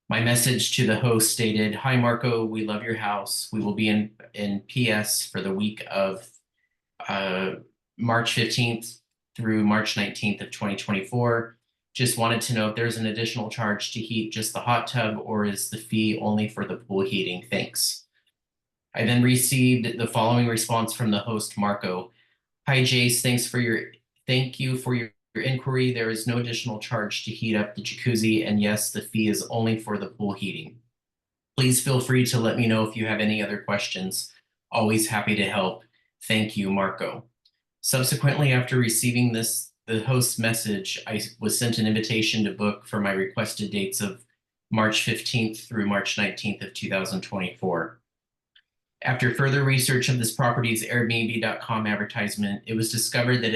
[SPEAKER 12] My message to the host stated, "Hi, Marco, we love your house. We will be in PS for the week of March 15th through March 19th of 2024. Just wanted to know if there's an additional charge to heat just the hot tub, or is the fee only for the pool heating? Thanks." I then received the following response from the host, Marco. "Hi, Jace, thank you for your inquiry. There is no additional charge to heat up the jacuzzi, and yes, the fee is only for the pool heating. Please feel free to let me know if you have any other questions. Always happy to help. Thank you, Marco." Subsequently, after receiving the host's message, I was sent an invitation to book for my requested dates of March 15th through March 19th of 2024. After further research of this property's Airbnb.com advertisement, it was discovered that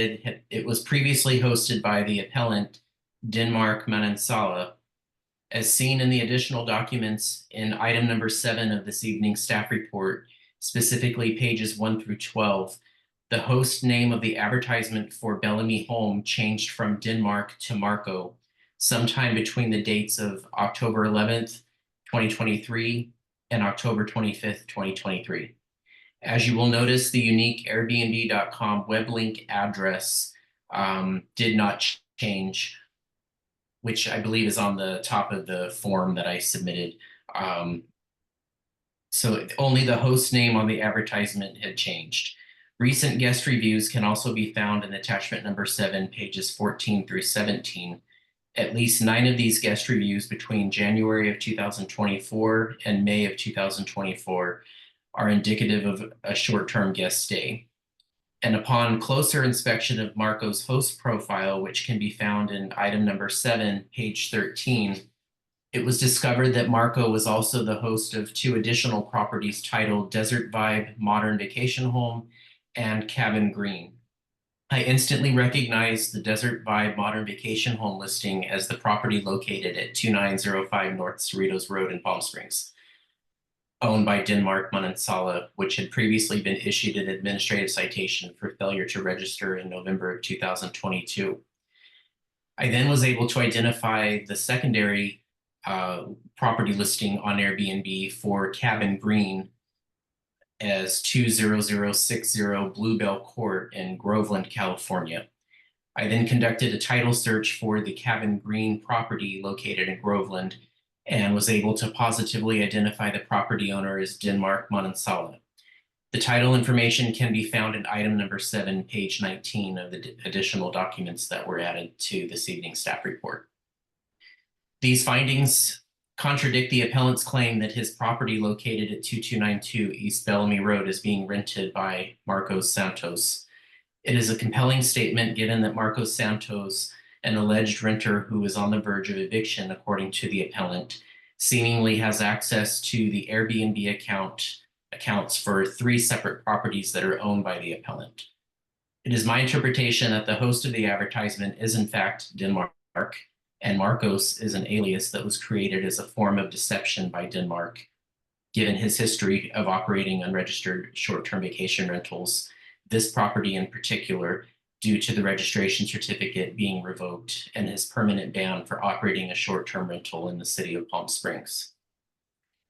[SPEAKER 12] it was previously hosted by the appellant, Denmark Manansala. As seen in the additional documents in item number 7 of this evening's staff report, specifically pages 1 through 12, the host name of the advertisement for Bellamy Home changed from Denmark to Marco sometime between the dates of October 11th, 2023 and October 25th, 2023. As you will notice, the unique Airbnb.com web link address did not change, which I believe is on the top of the form that I submitted. So only the host name on the advertisement had changed. Recent guest reviews can also be found in attachment number 7, pages 14 through 17. At least 9 of these guest reviews between January of 2024 and May of 2024 are indicative of a short-term guest stay. And upon closer inspection of Marco's host profile, which can be found in item number 7, page 13, it was discovered that Marco was also the host of 2 additional properties titled Desert Vibe Modern Vacation Home and Cabin Green. I instantly recognized the Desert Vibe Modern Vacation Home listing as the property located at 2905 North Cerritos Road in Palm Springs, owned by Denmark Manansala, which had previously been issued an administrative citation for failure to register in November of 2022. I then was able to identify the secondary property listing on Airbnb for Cabin Green as 20060 Bluebell Court in Groveland, California. I then conducted a title search for the Cabin Green property located in Groveland and was able to positively identify the property owner as Denmark Manansala. The title information can be found in item number 7, page 19 of the additional documents that were added to this evening's staff report. These findings contradict the appellant's claim that his property located at 2292 East Bellamy Road is being rented by Marcos Santos. It is a compelling statement given that Marcos Santos, an alleged renter who is on the verge of eviction, according to the appellant, seemingly has access to the Airbnb accounts for 3 separate properties that are owned by the appellant. It is my interpretation that the host of the advertisement is in fact Denmark, and Marcos is an alias that was created as a form of deception by Denmark, given his history of operating unregistered short-term vacation rentals, this property in particular, due to the registration certificate being revoked and his permanent ban for operating a short-term rental in the city of Palm Springs.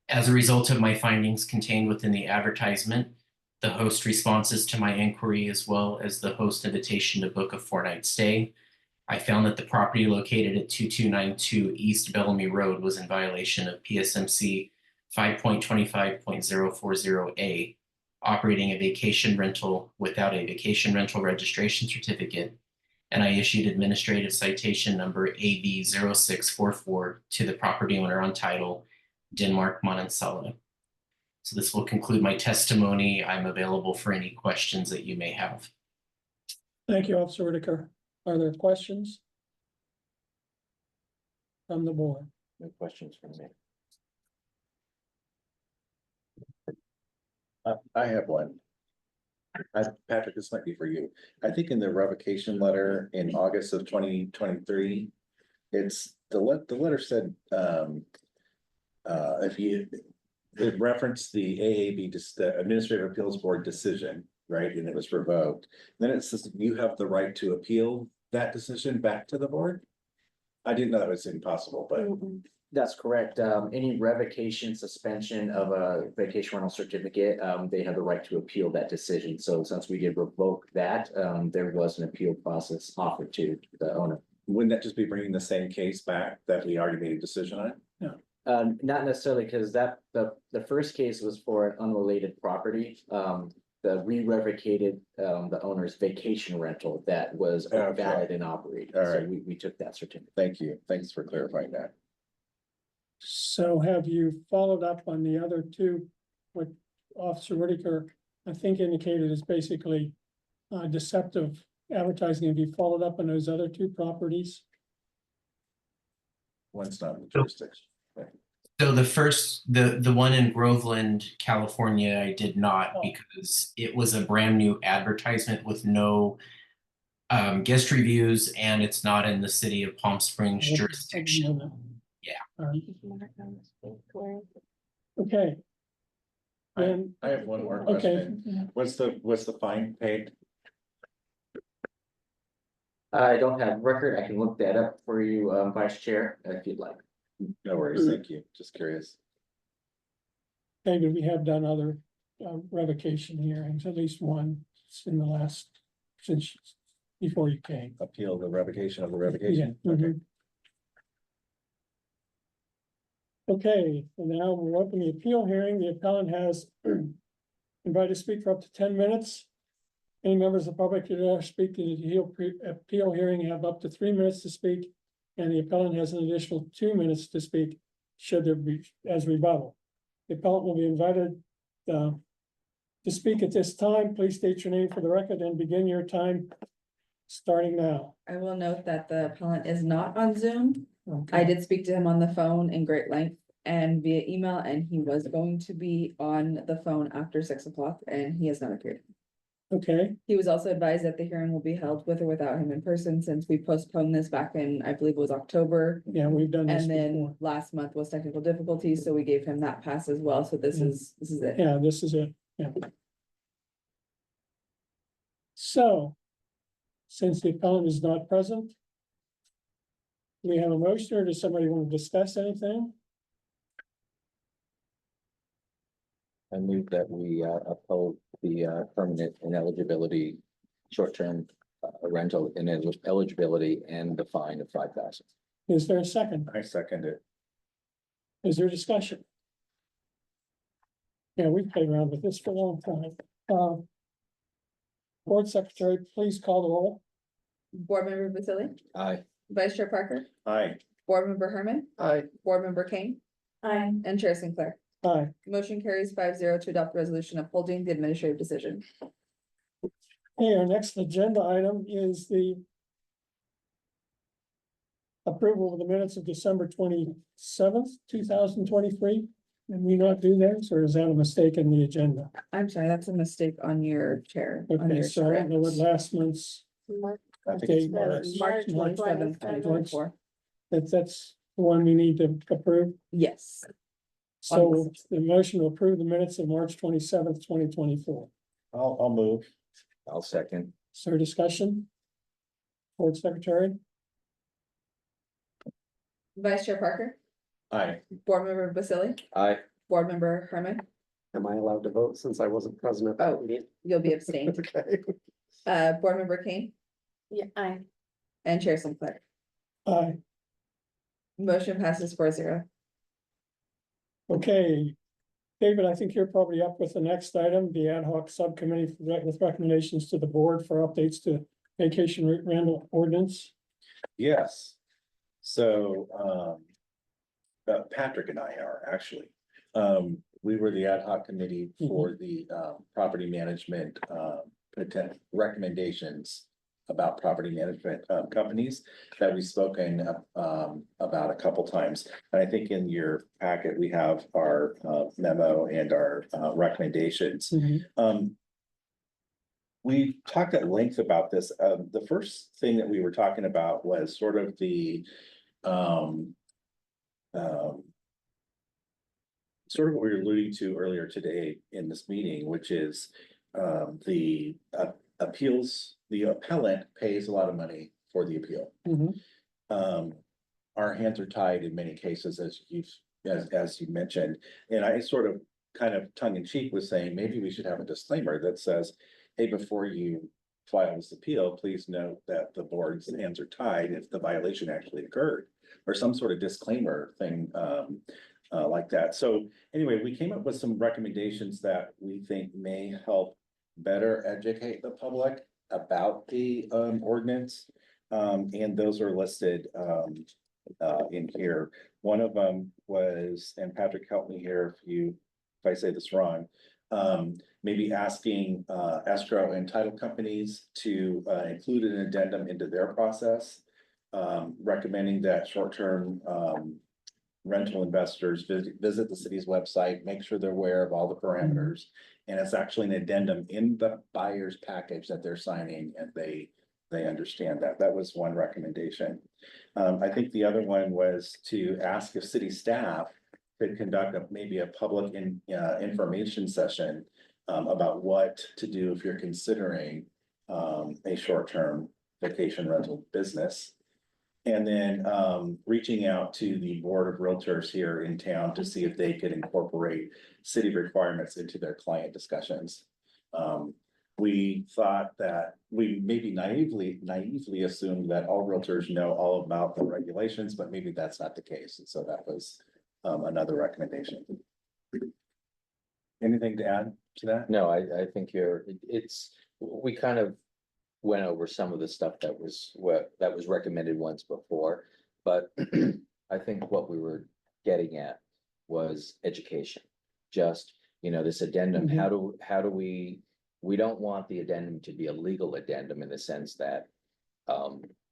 [SPEAKER 12] As a result of my findings contained within the advertisement, the host responses to my inquiry, as well as the host invitation to book a 4-night stay, I found that the property located at 2292 East Bellamy Road was in violation of PSMC 5.25.040A, operating a vacation rental without a vacation rental registration certificate, and I issued administrative citation number AB 0644 to the property owner on title, Denmark Manansala. So this will conclude my testimony. I'm available for any questions that you may have.
[SPEAKER 1] Thank you, Officer Whitaker. Are there questions from the board?
[SPEAKER 4] No questions from me.
[SPEAKER 6] I have one. Patrick, this might be for you. I think in the revocation letter in August of 2023, it's the letter said, if you, it referenced the AAB, the Administrative Appeals Board decision, right? And it was revoked. Then it says you have the right to appeal that decision back to the board. I didn't know that was impossible, but
[SPEAKER 3] That's correct. Any revocation, suspension of a vacation rental certificate, they have the right to appeal that decision. So since we did revoke that, there was an appeal process offered to the owner.
[SPEAKER 6] wouldn't that just be bringing the same case back that we already made a decision on?
[SPEAKER 3] Not necessarily, because the first case was for an unrelated property. The re-revocated the owner's vacation rental that was
[SPEAKER 6] Okay.
[SPEAKER 3] valid and operating.
[SPEAKER 6] All
[SPEAKER 3] So
[SPEAKER 6] right.
[SPEAKER 3] we took that certificate.
[SPEAKER 6] Thank you. Thanks for clarifying that.
[SPEAKER 1] So have you followed up on the other two? What Officer Whitaker, I think, indicated is basically deceptive advertising. Have you followed up on those other 2 properties?
[SPEAKER 6] One's not in the jurisdiction.
[SPEAKER 12] So the one in Groveland, California, I did not because it was a brand new advertisement with no guest reviews, and it's not in the city of Palm Springs jurisdiction. Yeah.
[SPEAKER 1] Okay. And,
[SPEAKER 6] I have one more
[SPEAKER 1] okay,
[SPEAKER 6] question. What's the fine paid?
[SPEAKER 3] I don't have record. I can look that up for you, Vice Chair, if you'd like.
[SPEAKER 6] No worries, thank you. Just curious.
[SPEAKER 1] maybe we have done other revocation hearings, at least one in the last, since before you came.
[SPEAKER 6] Appeal the revocation of the
[SPEAKER 1] Yeah.
[SPEAKER 6] revocation.
[SPEAKER 1] Mhm. Okay, and now we'll open the appeal hearing. The appellant has invited to speak for up to 10 minutes. Any members of the public who are speaking in the appeal hearing have up to 3 minutes to speak. And the appellant has an additional 2 minutes to speak, should there be, as rebuttal. The appellant will be invited to speak at this time. Please state your name for the record and begin your time starting now.
[SPEAKER 2] I will note that the appellant is not on Zoom. I did speak to him on the phone in great length and via email, and he was going to be on the phone after 6 o'clock, and he has not appeared.
[SPEAKER 1] Okay,
[SPEAKER 2] He was also advised that the hearing will be held with or without him in person, since we postponed this back in, I believe it was October.
[SPEAKER 1] yeah, we've done this
[SPEAKER 2] And then
[SPEAKER 1] before.
[SPEAKER 2] last month was technical difficulties, so we gave him that pass as well, so this is it.
[SPEAKER 1] Yeah, this is it, yeah. So, since the appellant is not present, we have a motion, or does somebody want to discuss anything?
[SPEAKER 4] I move that we uphold the permanent ineligibility, short-term rental ineligibility and the fine of $5,000.
[SPEAKER 1] Is there a second?
[SPEAKER 6] I second it.
[SPEAKER 1] Is there discussion? Yeah, we've played around with this for a long time. Board Secretary, please call the roll.
[SPEAKER 2] Board Member Vasili,
[SPEAKER 4] Aye.
[SPEAKER 2] Vice Chair Parker,
[SPEAKER 6] Aye.
[SPEAKER 2] Board Member Herman,
[SPEAKER 10] I,
[SPEAKER 2] Board Member King,
[SPEAKER 7] Aye.
[SPEAKER 2] and Chair Sinclair.
[SPEAKER 1] Aye.
[SPEAKER 2] Motion carries 5-0 to adopt the resolution upholding the administrative decision.
[SPEAKER 1] Okay, our next agenda item is the approval of the minutes of December 27th, 2023. Did we not do those, or is that a mistake in the agenda?
[SPEAKER 2] I'm sorry, that's a mistake on your chair. on
[SPEAKER 1] Okay,
[SPEAKER 2] your
[SPEAKER 1] so I don't know what
[SPEAKER 2] script.
[SPEAKER 1] last month's,
[SPEAKER 6] I think it's
[SPEAKER 1] Okay,
[SPEAKER 6] March.
[SPEAKER 2] March
[SPEAKER 1] March
[SPEAKER 2] 27th, 2024.
[SPEAKER 1] that's the one we need to approve.
[SPEAKER 2] Yes.
[SPEAKER 1] So the motion to approve the minutes of March 27th, 2024.
[SPEAKER 6] I'll move.
[SPEAKER 4] I'll second.
[SPEAKER 1] Is there discussion? Board Secretary?
[SPEAKER 2] Vice Chair Parker,
[SPEAKER 6] Aye.
[SPEAKER 2] Board Member Vasili,
[SPEAKER 4] Aye.
[SPEAKER 2] Board Member Herman,
[SPEAKER 10] am I allowed to vote since I wasn't present at that
[SPEAKER 2] Oh.
[SPEAKER 10] meeting?
[SPEAKER 2] you'll be abstained.
[SPEAKER 10] Okay.
[SPEAKER 2] Board Member King
[SPEAKER 7] Yeah, aye.
[SPEAKER 2] and Chair Sinclair.
[SPEAKER 1] Aye.
[SPEAKER 2] Motion passes 4-0.
[SPEAKER 1] Okay. David, I think you're probably up with the next item, the ad hoc subcommittee with recommendations to the board for updates to vacation rental ordinance.
[SPEAKER 6] Yes. So, Patrick and I are actually, we were the ad hoc committee for the, property management, recommendations about property management, companies that we've spoken, about a couple times. And I think in your packet, we have our, memo and our, recommendations. We talked at length about this. The first thing that we were talking about was sort of the sort of what we were alluding to earlier today in this meeting, which is the appeals, the appellant pays a lot of money for the appeal. Our hands are tied in many cases, as you mentioned, and I sort of kind of tongue in cheek was saying, maybe we should have a disclaimer that says, hey, before you file this appeal, please note that the board's hands are tied if the violation actually occurred, or some sort of disclaimer thing like that. So anyway, we came up with some recommendations that we think may help better educate the public about the ordinance. And those are listed in here. One of them was, and Patrick, help me here if I say this wrong, maybe asking escrow and title companies to include an addendum into their process, recommending that short-term rental investors visit the city's website, make sure they're aware of all the parameters. And it's actually an addendum in the buyer's package that they're signing, and they understand that. That was one recommendation. I think the other one was to ask if city staff could conduct maybe a public information session about what to do if you're considering a short-term vacation rental business. And then reaching out to the board of realtors here in town to see if they could incorporate city requirements into their client discussions. We thought that we maybe naively assumed that all realtors know all about the regulations, but maybe that's not the case. And so that was another recommendation. Anything to add to that?
[SPEAKER 4] No, I think we kind of went over some of the stuff that was recommended once before, but I think what we were getting at was education. Just, this addendum, how do we don't want the addendum to be a legal addendum in the sense that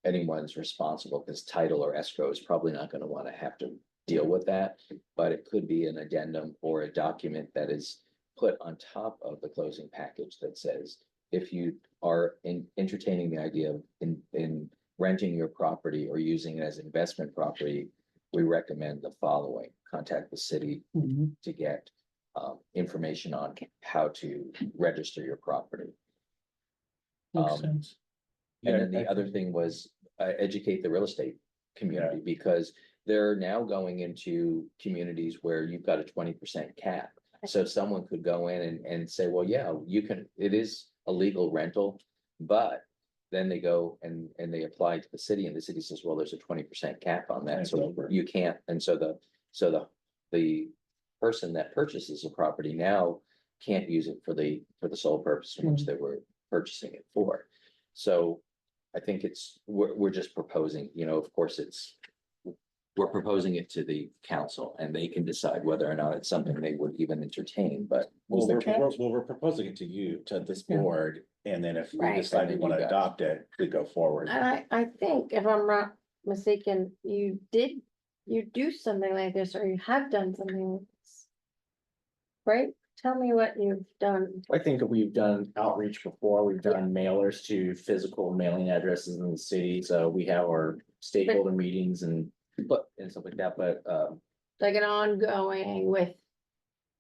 [SPEAKER 4] anyone's responsible, because title or escrow is probably not going to want to have to deal with that, but it could be an addendum or a document that is put on top of the closing package that says, if you are entertaining the idea of in renting your property or using it as investment property, we recommend the following: contact the city to get information on how to register your property.
[SPEAKER 1] Makes sense.
[SPEAKER 4] And then the other thing was educate the real estate community, because they're now going into communities where you've got a 20% cap. So someone could go in and say, well, yeah, you can, it is a legal rental, but then they go and they apply to the city, and the city says, well, there's a 20% cap on that, so you can't, and so the person that purchases a property now can't use it for the sole purpose in which they were purchasing it for. So I think we're just proposing, you know, of course, we're proposing it to the council, and they can decide whether or not it's something they would even entertain, but.
[SPEAKER 6] Well,
[SPEAKER 1] the
[SPEAKER 6] we're,
[SPEAKER 1] council-
[SPEAKER 6] well, we're proposing it to you, to this
[SPEAKER 1] Yeah.
[SPEAKER 6] board, and then if we
[SPEAKER 7] Right.
[SPEAKER 6] decide we
[SPEAKER 4] Then
[SPEAKER 6] want
[SPEAKER 4] you
[SPEAKER 6] to
[SPEAKER 4] guys.
[SPEAKER 6] adopt it, we go forward.
[SPEAKER 7] And I think if I'm not mistaken, you do something like this, or you have done something like this. Right? Tell me what you've done.
[SPEAKER 3] I think we've done outreach before, we've done mailers to physical mailing addresses in the city, so we have our stakeholder meetings and stuff like that, but
[SPEAKER 7] Like an ongoing with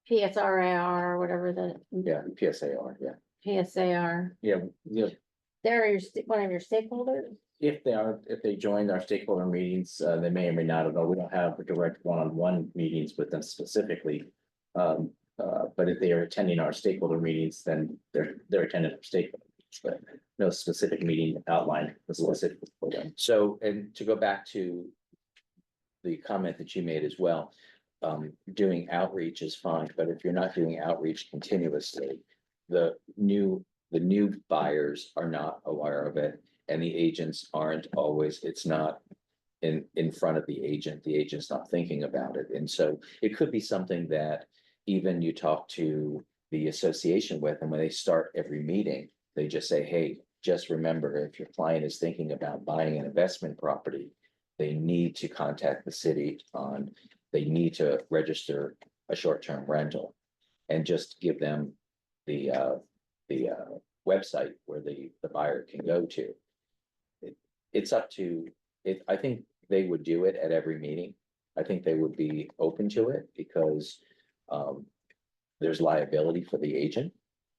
[SPEAKER 7] PSRAR or whatever the
[SPEAKER 3] yeah, PSAR, yeah.
[SPEAKER 7] PSAR.
[SPEAKER 3] Yeah,
[SPEAKER 7] They're one of your stakeholders.
[SPEAKER 3] if they joined our stakeholder meetings, they may or may not have, we don't have direct one-on-one meetings with them specifically. But if they are attending our stakeholder meetings, then they're attending our stakeholder meetings, but no specific meeting outlined specifically for them.
[SPEAKER 4] So, and to go back to the comment that you made as well, doing outreach is fine, but if you're not doing outreach continuously, the new buyers are not aware of it, and the agents aren't always, it's not in front of the agent's not thinking about it, and so it could be something that even you talk to the association with, and when they start every meeting, they just say, hey, just remember, if your client is thinking about buying an investment property, they need to contact the city they need to register a short-term rental, and just give them the website where the buyer can go to. It's up to it. I think they would do it at every meeting. I think they would be open to it because there's liability for the agent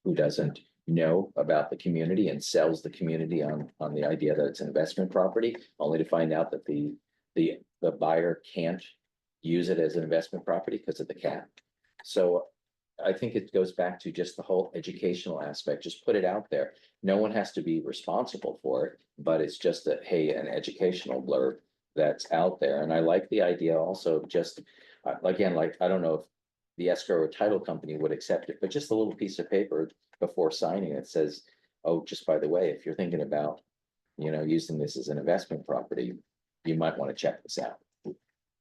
[SPEAKER 4] who doesn't know about the community and sells the community on the idea that it's an investment property, only to find out that the buyer can't use it as an investment property because of the cap. So I think it goes back to just the whole educational aspect. Just put it out there. No one has to be responsible for it, but it's just that, hey, an educational blurb that's out there. And I like the idea also of just, again, like, I don't know if the escrow or title company would accept it, but just a little piece of paper before signing it says, oh, just by the way, if you're thinking about, you know, using this as an investment property, you might want to check this out.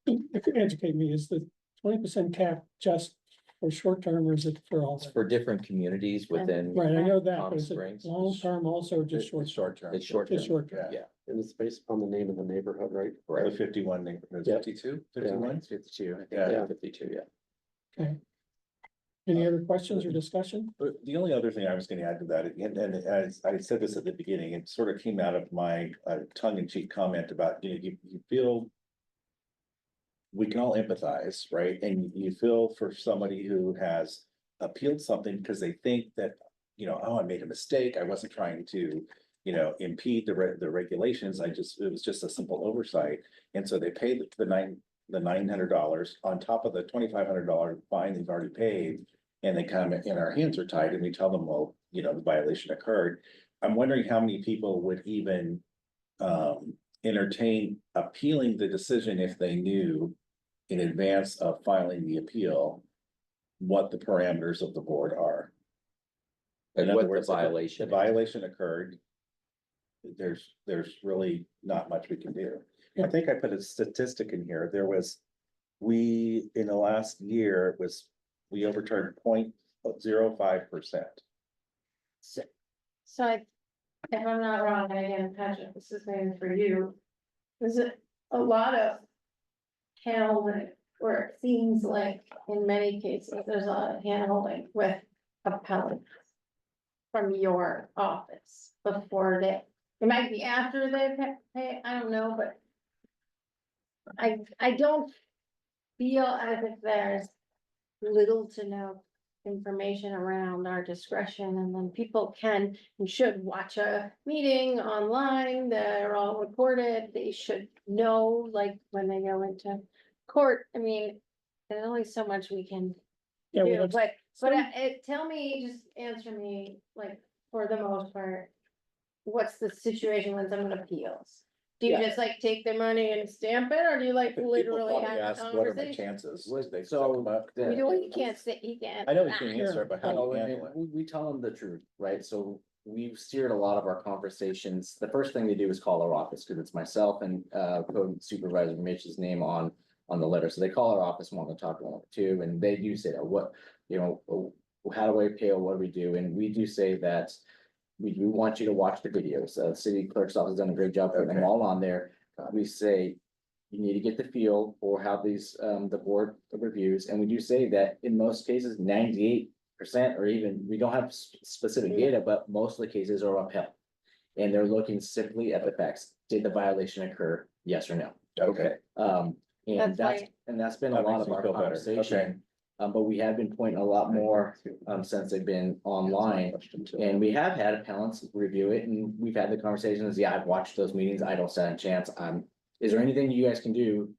[SPEAKER 1] If you educate me, is the 20% cap just for short term, or is it for all?
[SPEAKER 4] It's for different communities within.
[SPEAKER 1] Right, I know that,
[SPEAKER 4] Palm
[SPEAKER 1] but is it
[SPEAKER 4] Springs.
[SPEAKER 1] long term also, or just short?
[SPEAKER 6] Short term.
[SPEAKER 4] It's short.
[SPEAKER 1] Just short term.
[SPEAKER 6] Yeah.
[SPEAKER 4] Yeah,
[SPEAKER 10] And it's based upon the name of the neighborhood, right?
[SPEAKER 6] The 51 neighborhood,
[SPEAKER 10] Yeah.
[SPEAKER 6] 52,
[SPEAKER 4] I
[SPEAKER 6] 51?
[SPEAKER 4] think it's 52, I think,
[SPEAKER 6] Yeah.
[SPEAKER 4] yeah, 52, yeah.
[SPEAKER 1] Okay. Any other questions or discussion?
[SPEAKER 6] But the only other thing I was gonna add to that, and as I said this at the beginning, it sort of came out of my tongue-in-cheek comment about, you know, you feel. We can all empathize, right? And you feel for somebody who has appealed something because they think that, you know, oh, I made a mistake. I wasn't trying to, you know, impede the regulations. It was just a simple oversight. And so they paid the $900 on top of the $2,500 fine they've already paid. And they come and our hands are tied and we tell them, well, you know, the violation occurred. I'm wondering how many people would even entertain appealing the decision if they knew in advance of filing the appeal what the parameters of the board are. In
[SPEAKER 4] And
[SPEAKER 6] other
[SPEAKER 4] what the
[SPEAKER 6] words, if
[SPEAKER 4] violation
[SPEAKER 6] the
[SPEAKER 4] is.
[SPEAKER 6] violation occurred, there's really not much we can do. I think I put a statistic in here. In the last year, we overturned 0.05%.
[SPEAKER 7] So if I'm not wrong, and again, Patrick, this is maybe for you. There's a lot of handholding, where it seems like in many cases, there's a lot of handholding with appellants from your office before it might be after they pay, I don't know, but I don't feel as if there's little to no information around our discretion, and then people can and should watch a meeting online, they're all recorded, they should know, like, when they go into court, I mean, there's only so much we can
[SPEAKER 1] Yeah, we
[SPEAKER 7] do,
[SPEAKER 1] have
[SPEAKER 7] but
[SPEAKER 1] some-
[SPEAKER 7] tell me, just answer me, like, for the most part, what's the situation when someone appeals? Do you
[SPEAKER 3] Yeah.
[SPEAKER 7] just like take their money and stamp it, or do you like
[SPEAKER 6] People
[SPEAKER 7] literally
[SPEAKER 6] probably
[SPEAKER 7] have a
[SPEAKER 6] ask, what are my
[SPEAKER 7] conversation?
[SPEAKER 6] chances?
[SPEAKER 3] Was-
[SPEAKER 6] They
[SPEAKER 3] so
[SPEAKER 6] come up.
[SPEAKER 3] the-
[SPEAKER 7] You know, you can't say, you can't.
[SPEAKER 6] I know you can't answer it, but how
[SPEAKER 3] No,
[SPEAKER 6] do you
[SPEAKER 3] and
[SPEAKER 6] handle it?
[SPEAKER 3] we tell them the truth, right? So we've steered a lot of our conversations. The first thing they do is call our office, because it's myself and code supervisor Mitch's name on the letter. So they call our office, want to talk to them too, and they do say that what, you know, how do I appeal? What do we do? And we do say that we do want you to watch the videos. City clerk's office has done a great job putting them
[SPEAKER 6] Okay.
[SPEAKER 3] all on there. We say you need to get the feel for how these, the board reviews, and we do say that in most cases, 98%, or even, we don't have specific data, but most of the cases are upheld. And they're looking simply at the facts. Did the violation occur? Yes or no?
[SPEAKER 6] Okay,
[SPEAKER 3] And
[SPEAKER 7] That's
[SPEAKER 3] that's,
[SPEAKER 7] right.
[SPEAKER 3] and that's been a
[SPEAKER 6] That
[SPEAKER 3] lot
[SPEAKER 6] makes
[SPEAKER 3] of
[SPEAKER 6] me
[SPEAKER 3] our
[SPEAKER 6] feel better. Okay.
[SPEAKER 3] conversation. But we have been pointing a lot more, since they've been online. And we have had appellants review it, and we've had the conversations, yeah, I've watched those meetings, I don't stand a chance, is there anything you guys can do?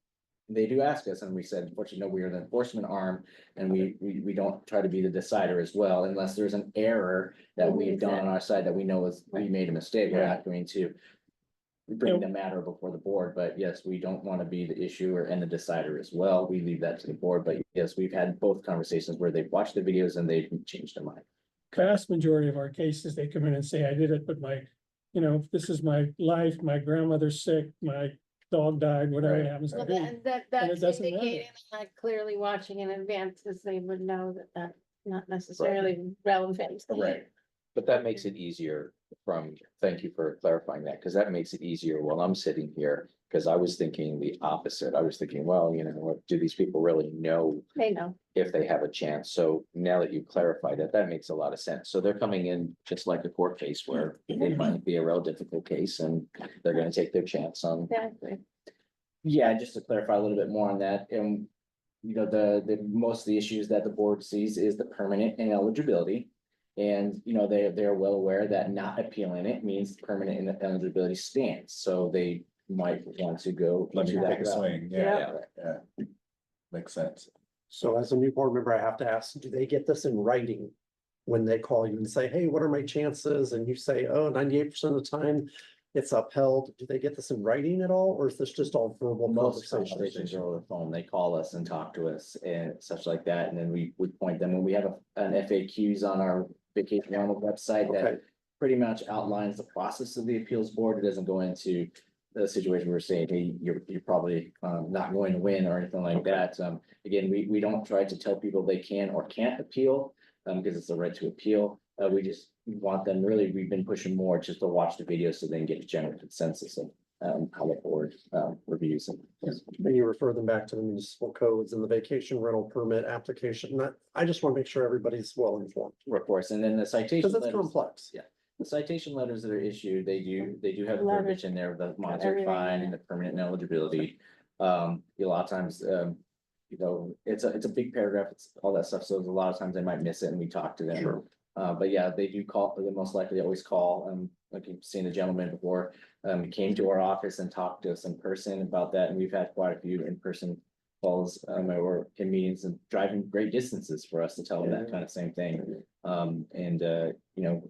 [SPEAKER 3] They do ask us, and we said, unfortunately, no, we are the enforcement arm, and we don't try to be the decider as well, unless there's an error that we've done on our side that we know is, we made a mistake, we're not going to bring the matter before the board, but yes, we don't want to be the issuer and the decider as well, we leave that to the board, but yes, we've had both conversations where they've watched the videos and they've changed their mind.
[SPEAKER 1] Vast majority of our cases, they come in and say, I did it, but my, you know, this is my life, my grandmother's sick, my dog died, whatever it happens to
[SPEAKER 7] Well,
[SPEAKER 1] be.
[SPEAKER 7] that's
[SPEAKER 1] doesn't matter.
[SPEAKER 7] indicating that clearly watching in advance, because they would know that that's not necessarily relevant.
[SPEAKER 6] right.
[SPEAKER 4] But that makes it easier thank you for clarifying that, because that makes it easier while I'm sitting here, because I was thinking the opposite. I was thinking, well, you know, what, do these people really know
[SPEAKER 7] They know.
[SPEAKER 4] if they have a chance? So now that you clarified that, that makes a lot of sense. So they're coming in just like a court case where it might be a real difficult case and they're gonna take their chance on.
[SPEAKER 7] Exactly.
[SPEAKER 3] Yeah, just to clarify a little bit more on that, you know, the most of the issues that the board sees is the permanent ineligibility. And, you know, they're well aware that not appealing it means permanent ineligibility stands, so they might want to go.
[SPEAKER 6] Let me
[SPEAKER 3] into that
[SPEAKER 6] take a
[SPEAKER 3] route.
[SPEAKER 6] swing, yeah, yeah. Makes sense.
[SPEAKER 10] So as a new board member, I have to ask, do they get this in writing? When they call you and say, hey, what are my chances? And you say, oh, 98% of the time it's upheld. Do they get this in writing at all? Or is this just all verbal
[SPEAKER 3] Most
[SPEAKER 10] conversation?
[SPEAKER 3] conversations are over the phone, they call us and talk to us and such like that, and then we would point them, and we have an FAQs on our vacation rental website
[SPEAKER 10] Okay.
[SPEAKER 3] that pretty much outlines the process of the appeals board. It doesn't go into the situation we're saying, hey, you're probably not going to win or anything like that. Again, we don't try to tell people they can or can't appeal, because it's a right to appeal. We just want them, really, we've been pushing more just to watch the video so they can get a general consensus of how the board reviews them.
[SPEAKER 10] Then you refer them back to the municipal codes and the vacation rental permit application. I just want to make sure everybody's well informed.
[SPEAKER 3] Of course, and then the citation.
[SPEAKER 10] Because it's
[SPEAKER 3] letters-
[SPEAKER 10] complex.
[SPEAKER 3] Yeah, the citation letters that are issued, they do have
[SPEAKER 7] Letters.
[SPEAKER 3] verbiage in there, the monetary
[SPEAKER 7] Everything,
[SPEAKER 3] fine
[SPEAKER 7] yeah.
[SPEAKER 3] and the permanent ineligibility. A lot of times, you know, it's a big paragraph, it's all that stuff, so a lot of times they might miss it and we talk to them.
[SPEAKER 10] Sure.
[SPEAKER 3] But yeah, they do call, they most likely always call, like you've seen the gentleman before, came to our office and talked to us in person about that, and we've had quite a few in-person calls, or in meetings and driving great distances for us to tell them that kind of same thing. You know,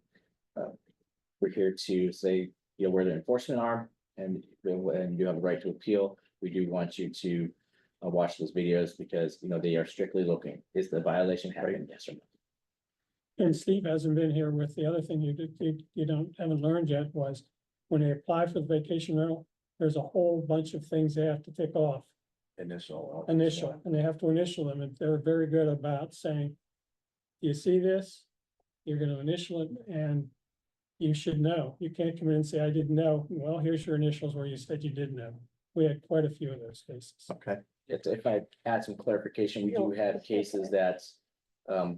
[SPEAKER 3] we're here to say, you know, we're the enforcement arm and you have a right to appeal. We do want you to watch those videos because, you know, they are strictly looking, is the violation happening, yes or no?
[SPEAKER 1] And Steve hasn't been here with the other thing haven't learned yet was when they apply for the vacation rental, there's a whole bunch of things they have to tick off.
[SPEAKER 6] Initial.
[SPEAKER 1] And they have to initial them, and they're very good about saying, you see this, you're gonna initial it, and you should know. You can't come in and say, I didn't know. Well, here's your initials where you said you did know. We had quite a few of those cases.
[SPEAKER 10] Okay.
[SPEAKER 3] If I add some clarification, we do have cases that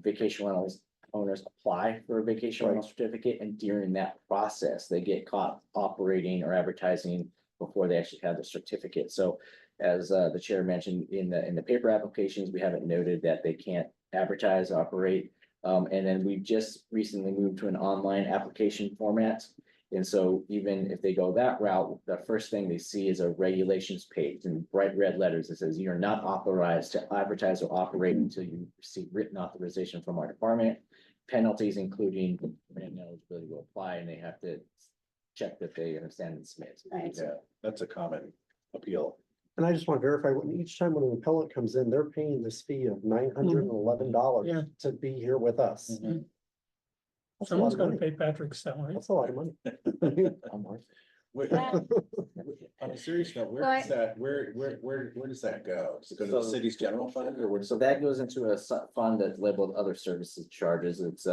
[SPEAKER 3] vacation rentals owners apply for a vacation rental certificate, and during that process, they get caught operating or advertising before they actually have the certificate. So as the chair mentioned, in the paper applications, we haven't noted that they can't advertise, operate. And then we just recently moved to an online application format. And so even if they go that route, the first thing they see is a regulations page in bright red letters that says you're not authorized to advertise or operate until you receive written authorization from our department. Penalties, including brand eligibility, will apply, and they have to check that they understand and submit.
[SPEAKER 7] Right.
[SPEAKER 6] Yeah, that's a common appeal.
[SPEAKER 10] And I just want to verify, when each time when an appellant comes in, they're paying this fee of $911
[SPEAKER 1] Yeah.
[SPEAKER 10] to be here with us.
[SPEAKER 6] Mhm.
[SPEAKER 10] That's a lot
[SPEAKER 1] Someone's
[SPEAKER 10] of
[SPEAKER 1] gonna
[SPEAKER 10] money.
[SPEAKER 1] pay Patrick's salary.
[SPEAKER 10] That's a lot of money.
[SPEAKER 3] I'm worth it.
[SPEAKER 6] Wait,
[SPEAKER 7] Yeah.
[SPEAKER 6] On a serious note, where
[SPEAKER 7] So I-
[SPEAKER 6] does that, where does that go? Does it go to the
[SPEAKER 3] So-
[SPEAKER 6] city's general fund or where does?
[SPEAKER 3] So that goes into a fund that's labeled other services charges. It's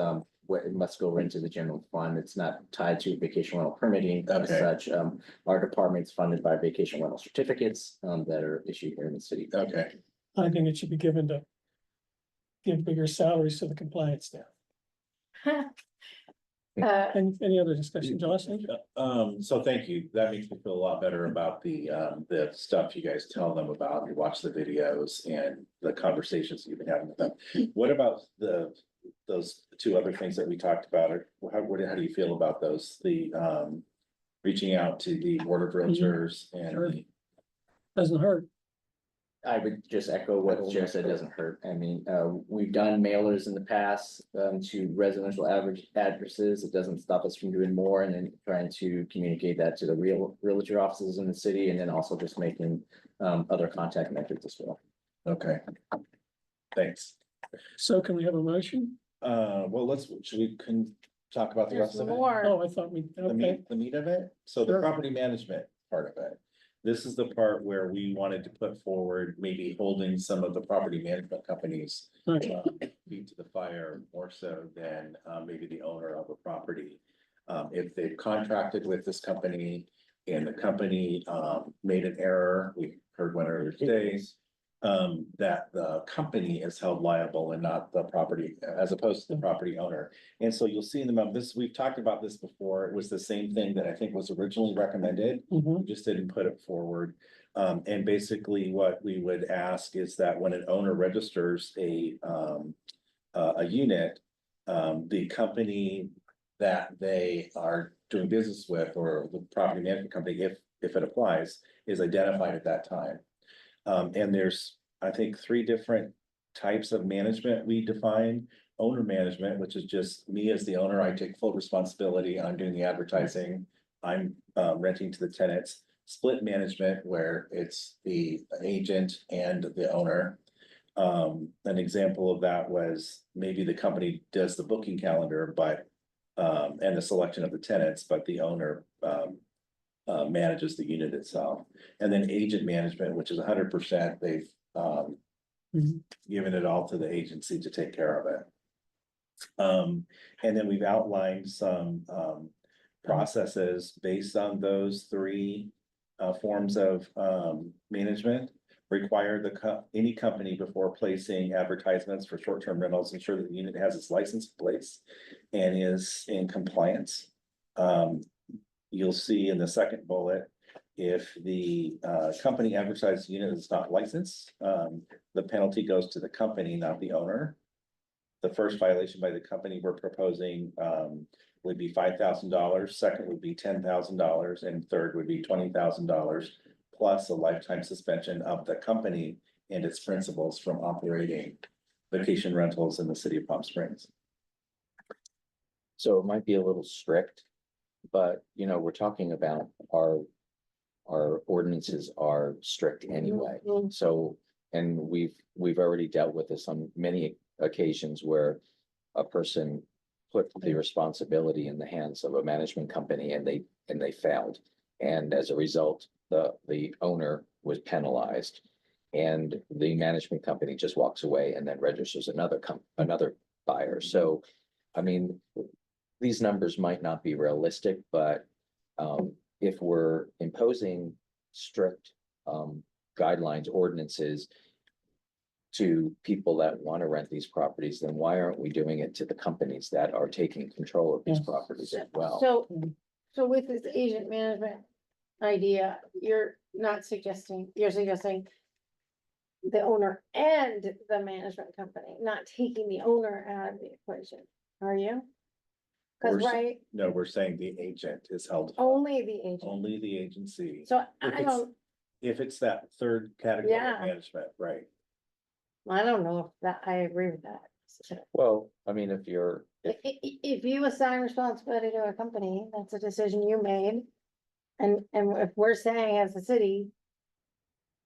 [SPEAKER 3] what it must go into the general fund. It's not tied to vacation rental permitting as
[SPEAKER 6] Okay.
[SPEAKER 3] such. Our department's funded by vacation rental certificates that are issued here in the city.
[SPEAKER 6] Okay,
[SPEAKER 1] I think it should be given to give bigger salaries to the compliance staff. Any other discussion, Jocelyn?
[SPEAKER 6] so thank you. That makes me feel a lot better about the stuff you guys tell them about. You watch the videos and the conversations you've been having with them. What about those two other things that we talked about? How do you feel about those? Reaching out to the board of realtors
[SPEAKER 1] Sure.
[SPEAKER 6] and
[SPEAKER 1] Doesn't hurt.
[SPEAKER 3] I would just echo what Chair said, doesn't hurt. I mean, we've done mailers in the past to residential average addresses. It doesn't stop us from doing more and then trying to communicate that to the realtor offices in the city and then also just making other contact methods as well.
[SPEAKER 6] okay. Thanks.
[SPEAKER 1] So can we have a motion?
[SPEAKER 6] Well, should we talk about the
[SPEAKER 7] There's
[SPEAKER 6] rest of it?
[SPEAKER 7] more.
[SPEAKER 1] Oh, I thought we, okay.
[SPEAKER 6] The meat of it, so the
[SPEAKER 1] Sure.
[SPEAKER 6] property management part of it. This is the part where we wanted to put forward, maybe holding some of the property management companies.
[SPEAKER 1] Right.
[SPEAKER 6] Feet to the fire more so than maybe the owner of a property. If they've contracted with this company and the company made an error, we heard one earlier today. That the company is held liable and not the property, as opposed to the property owner. And so you'll see in the memo, we've talked about this before, it was the same thing that I think was originally recommended.
[SPEAKER 1] Mhm.
[SPEAKER 6] We just didn't put it forward. And basically what we would ask is that when an owner registers a unit, the company that they are doing business with, or the property management company, if it applies, is identified at that time. And there's, I think, 3 different types of management we define. Owner management, which is just me as the owner, I take full responsibility, I'm doing the advertising, I'm renting to the tenants. Split management, where it's the agent and the owner. An example of that was maybe the company does the booking calendar, but and the selection of the tenants, but the owner manages the unit itself. And then agent management, which is 100%, they've given it all to the agency to take care of it. And then we've outlined some processes based on those 3 forms of management. Require any company before placing advertisements for short-term rentals, ensure that the unit has its license in place and is in compliance. You'll see in the second bullet, if the company advertised unit is not licensed, the penalty goes to the company, not the owner. The first violation by the company we're proposing would be $5,000, second would be $10,000, and third would be $20,000, plus a lifetime suspension of the company and its principals from operating vacation rentals in the city of Palm Springs.
[SPEAKER 4] So it might be a little strict, but we're talking about our ordinances are strict anyway. So, and we've already dealt with this on many occasions where a person put the responsibility in the hands of a management company and they failed. And as a result, the owner was penalized and the management company just walks away and then registers another buyer. So, I mean, these numbers might not be realistic, but if we're imposing strict guidelines, ordinances to people that want to rent these properties, then why aren't we doing it to the companies that are taking control of these properties as well?
[SPEAKER 7] So with this agent management idea, you're suggesting the owner and the management company, not taking the owner out of the equation, are you? Cause
[SPEAKER 6] We're s-
[SPEAKER 7] right,
[SPEAKER 6] No, we're saying the agent is held.
[SPEAKER 7] only the agent,
[SPEAKER 6] Only the agency.
[SPEAKER 7] so
[SPEAKER 6] If
[SPEAKER 7] I
[SPEAKER 6] it's-
[SPEAKER 7] don't,
[SPEAKER 6] If it's that third category of
[SPEAKER 7] Yeah.
[SPEAKER 6] management, right?
[SPEAKER 7] I don't know if that, I agree with that.
[SPEAKER 4] Well, I mean, if you're,
[SPEAKER 7] If you assign responsibility to a company, that's a decision you made. And if we're saying as a city.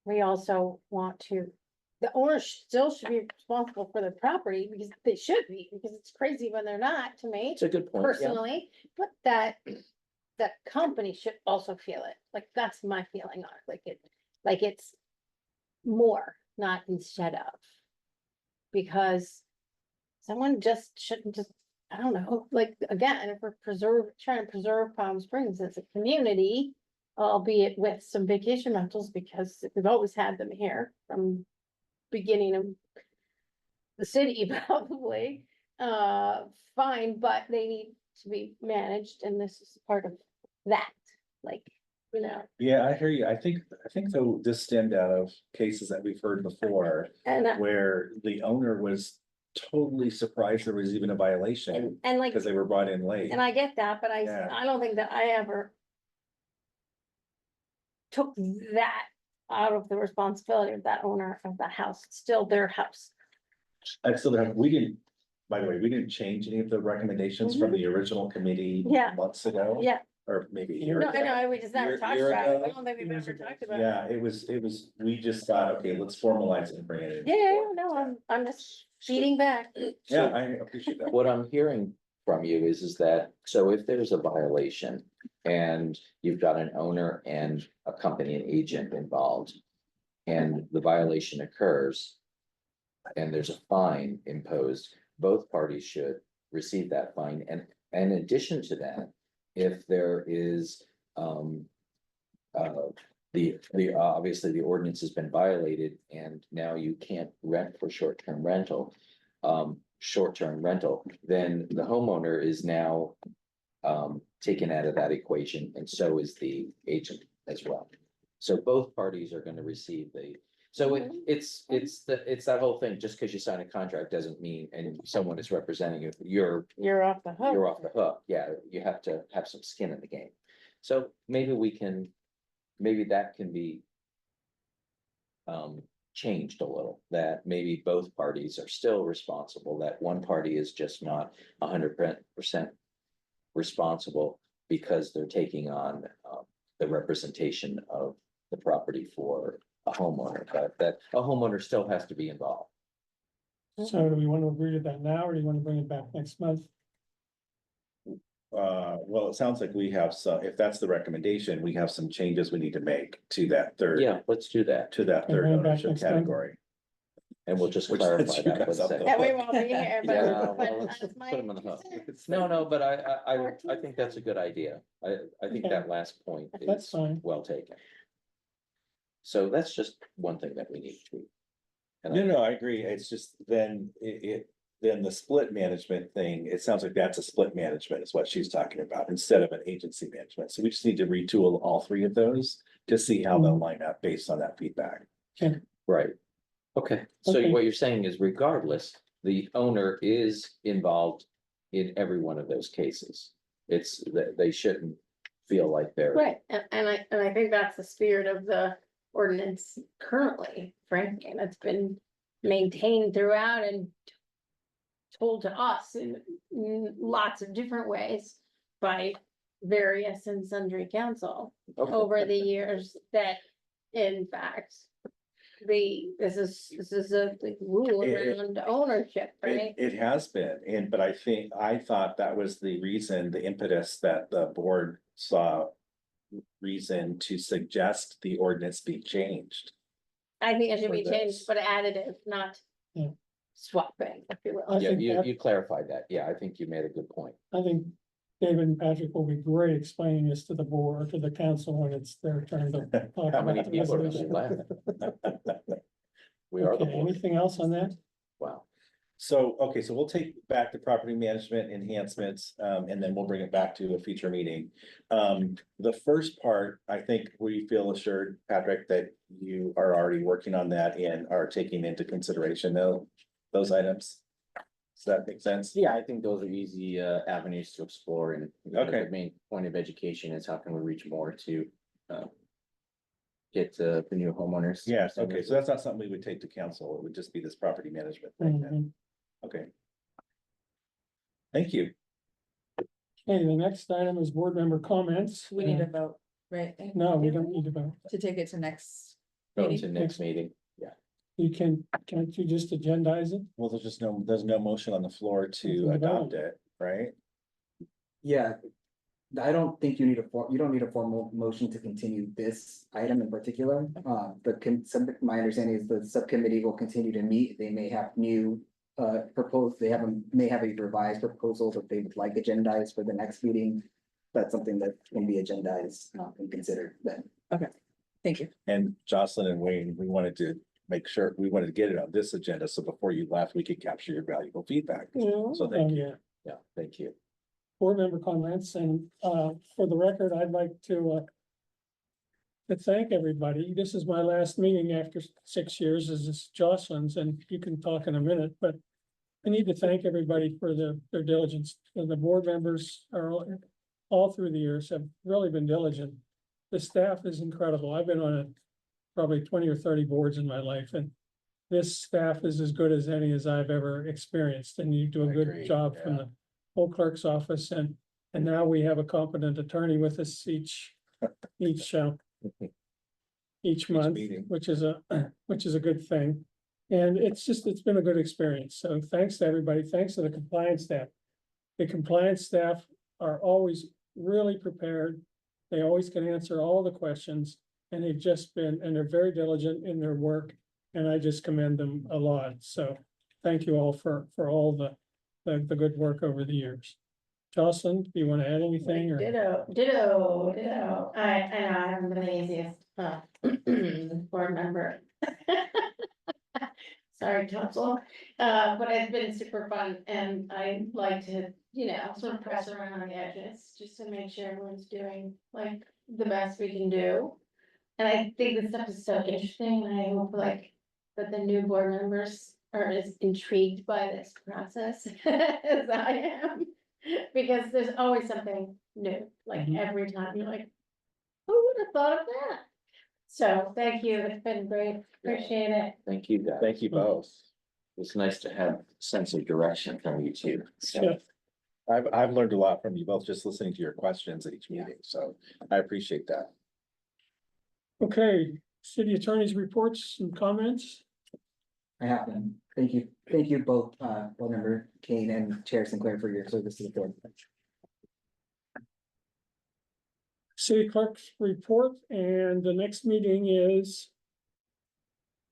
[SPEAKER 7] We also want to, the owner still should be responsible for the property because they should be, because it's crazy when they're not to me
[SPEAKER 4] it's a good point, yeah.
[SPEAKER 7] personally. But that company should also feel it, like that's my feeling on it, like it's more, not instead of. Because someone just shouldn't just, I don't know, like, again, if we're trying to preserve Palm Springs as a community. Albeit with some vacation rentals, because we've always had them here from beginning of the city probably. Fine, but they need to be managed, and this is part of that, like, you know.
[SPEAKER 6] Yeah, I hear you. I think though this stemmed out of cases that we've heard before
[SPEAKER 7] And
[SPEAKER 6] where the owner was totally surprised there was even a violation
[SPEAKER 7] and like,
[SPEAKER 6] because they were brought in late.
[SPEAKER 7] and I get that, but
[SPEAKER 6] Yeah.
[SPEAKER 7] I don't think that I ever. Took that out of the responsibility of that owner of the house, it's still their house.
[SPEAKER 6] I still have, we didn't, by the way, we didn't change any of the recommendations from the original committee
[SPEAKER 7] Yeah.
[SPEAKER 6] months ago.
[SPEAKER 7] Yeah,
[SPEAKER 6] Or maybe a year
[SPEAKER 7] no,
[SPEAKER 6] ago.
[SPEAKER 7] I know, we just never
[SPEAKER 6] Year-
[SPEAKER 7] talked
[SPEAKER 6] year
[SPEAKER 7] about it,
[SPEAKER 6] ago?
[SPEAKER 7] I don't think we've ever talked about it.
[SPEAKER 6] Yeah, it was, we just thought, okay, let's formalize it and bring it in.
[SPEAKER 7] Yeah, no, I'm just feeding back.
[SPEAKER 6] Yeah, I appreciate that.
[SPEAKER 4] What I'm hearing from you is that, so if there's a violation and you've got an owner and a company, an agent involved, and the violation occurs and there's a fine imposed, both parties should receive that fine. And in addition to that, if there is, obviously the ordinance has been violated and now you can't rent for short-term rental, then the homeowner is now taken out of that equation, and so is the agent as well. So both parties are gonna receive it's that whole thing, just because you sign a contract doesn't mean, and someone is representing you, you're
[SPEAKER 7] off the hook.
[SPEAKER 4] you're off the hook. Yeah, you have to have some skin in the game. So maybe that can be changed a little, that maybe both parties are still responsible, that one party is just not 100% responsible because they're taking on the representation of the property for a homeowner, but that a homeowner still has to be involved.
[SPEAKER 1] So do we want to agree to that now, or do you want to bring it back next month?
[SPEAKER 6] Well, it sounds like we have some, if that's the recommendation, we have some changes we need to make to that third.
[SPEAKER 4] Yeah, let's do that,
[SPEAKER 6] To that third
[SPEAKER 1] bring it back
[SPEAKER 6] ownership
[SPEAKER 1] next time.
[SPEAKER 6] category.
[SPEAKER 4] and we'll just
[SPEAKER 6] Which
[SPEAKER 4] clarify
[SPEAKER 6] sets you
[SPEAKER 4] that.
[SPEAKER 6] guys
[SPEAKER 4] for a
[SPEAKER 6] up,
[SPEAKER 4] second.
[SPEAKER 6] though.
[SPEAKER 7] Yeah, we won't be here,
[SPEAKER 4] Yeah,
[SPEAKER 7] but
[SPEAKER 4] well, let's
[SPEAKER 7] that's
[SPEAKER 4] put
[SPEAKER 7] my
[SPEAKER 4] them on the hook.
[SPEAKER 7] 2 cents.
[SPEAKER 4] No, but I think that's a good idea. I think
[SPEAKER 1] Okay.
[SPEAKER 4] that last point
[SPEAKER 1] That's
[SPEAKER 4] is
[SPEAKER 1] fine.
[SPEAKER 4] well taken. So that's just one thing that we need to. And
[SPEAKER 6] No, I agree. It's just then then the split management thing, it sounds like that's a split management is what she's talking about instead of an agency management. So we just need to retool all three of those to see how they'll line up based on that feedback.
[SPEAKER 4] Right. Okay, so
[SPEAKER 1] Okay.
[SPEAKER 4] what you're saying is regardless, the owner is involved in every one of those cases. It's that they shouldn't feel like they're.
[SPEAKER 7] Right, and I think that's the spirit of the ordinance currently, frankly, and it's been maintained throughout and. Told to us in lots of different ways by various and sundry council
[SPEAKER 4] Okay.
[SPEAKER 7] over the years that, in fact. This is a like, rule around ownership, right?
[SPEAKER 6] It has been, but I thought that was the reason, the impetus that the board saw reason to suggest the ordinance be changed.
[SPEAKER 7] I think it should
[SPEAKER 6] for
[SPEAKER 7] be
[SPEAKER 6] this.
[SPEAKER 7] changed, but additive, not.
[SPEAKER 1] Yeah.
[SPEAKER 7] Swapping, if you will.
[SPEAKER 1] I
[SPEAKER 4] Yeah,
[SPEAKER 1] think that-
[SPEAKER 4] you clarified that. Yeah, I think you made a good point.
[SPEAKER 1] I think David and Patrick will be great explaining this to the board, to the council when it's their turn to talk
[SPEAKER 4] How many
[SPEAKER 1] about the
[SPEAKER 4] people are gonna
[SPEAKER 1] resolution.
[SPEAKER 4] laugh? We are the
[SPEAKER 1] Okay,
[SPEAKER 4] board.
[SPEAKER 1] anything else on that?
[SPEAKER 4] Wow.
[SPEAKER 6] So, okay, so we'll take back the property management enhancements, and then we'll bring it back to a future meeting. The first part, I think we feel assured, Patrick, that you are already working on that and are taking into consideration those items? Does that make sense?
[SPEAKER 3] Yeah, I think those are easy avenues to explore and.
[SPEAKER 6] Okay.
[SPEAKER 3] The main point of education is how can we reach more to get the new homeowners.
[SPEAKER 6] Yeah, okay, so that's not something we would take to council. It would just be this property management thing then.
[SPEAKER 1] Mhm.
[SPEAKER 6] Okay. Thank you.
[SPEAKER 1] Okay, the next item is board member comments.
[SPEAKER 2] We need a vote, right?
[SPEAKER 1] No, we don't need to vote.
[SPEAKER 2] To take it to next.
[SPEAKER 3] Go
[SPEAKER 2] meeting.
[SPEAKER 3] to next meeting.
[SPEAKER 1] You can't you just agendize it?
[SPEAKER 6] Well, there's no motion on the floor to adopt it, right?
[SPEAKER 11] Yeah. I don't think you don't need a formal motion to continue this item in particular. My understanding is the subcommittee will continue to meet. They may have new may have a revised proposal that they would like agendized for the next meeting. That's something that can be agendized and considered then.
[SPEAKER 2] Thank you.
[SPEAKER 6] And Jocelyn and Wayne, we wanted to get it on this agenda, so before you left, we could capture your valuable feedback. So thank you.
[SPEAKER 1] Yeah.
[SPEAKER 3] Yeah, thank you.
[SPEAKER 1] Board member comments, and for the record, I'd like to thank everybody. This is my last meeting after 6 years, this is Jocelyn's, and you can talk in a minute, but I need to thank everybody for their diligence. And the board members are all through the years have really been diligent. The staff is incredible. I've been on probably 20 or 30 boards in my life, and this staff is as good as any as I've ever experienced, and you do a
[SPEAKER 6] I
[SPEAKER 1] good
[SPEAKER 6] agree,
[SPEAKER 1] job from
[SPEAKER 6] yeah.
[SPEAKER 1] the whole clerk's office, and now we have a competent attorney with us each month,
[SPEAKER 6] meeting.
[SPEAKER 1] which is a good thing. And it's been a good experience. So thanks to everybody. Thanks to the compliance staff. The compliance staff are always really prepared. They always can answer all the questions, and they're very diligent in their work. And I just commend them a lot. So thank you all for all the good work over the years. Jocelyn, do you want to add anything or?
[SPEAKER 7] Ditto. I haven't been the easiest, board member. Sorry, council, but it's been super fun and I like to, sort of press around on the edges just to make sure everyone's doing like the best we can do. And I think this stuff is so interesting and I hope that the new board members are as intrigued by this process as I am. Because there's always something new, every time you're like, who would have thought of that? So thank you, it's been great, appreciate it.
[SPEAKER 3] Thank you, guys.
[SPEAKER 6] Thank you both.
[SPEAKER 3] It's nice to have a sense of direction from you too. So.
[SPEAKER 1] Yeah.
[SPEAKER 6] I've learned a lot from you both, just listening to your questions at each meeting, so I appreciate that.
[SPEAKER 1] Okay, city attorney's reports and comments.
[SPEAKER 11] I have them. Thank you both, board member Kane and Chair Sinclair for your service to the board.
[SPEAKER 1] City clerk's report, and the next meeting is,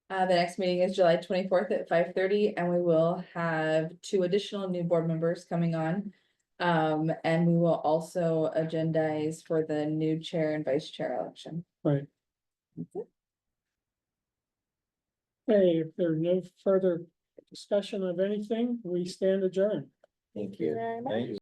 [SPEAKER 2] The next meeting is July 24th at 5:30, and we will have 2 additional new board members coming on. And we will also agendize for the new chair and vice chair election.
[SPEAKER 1] right. Hey, if there's no further discussion of anything, we stand adjourned.
[SPEAKER 3] Thank you.
[SPEAKER 7] Very much.
[SPEAKER 6] Thank you.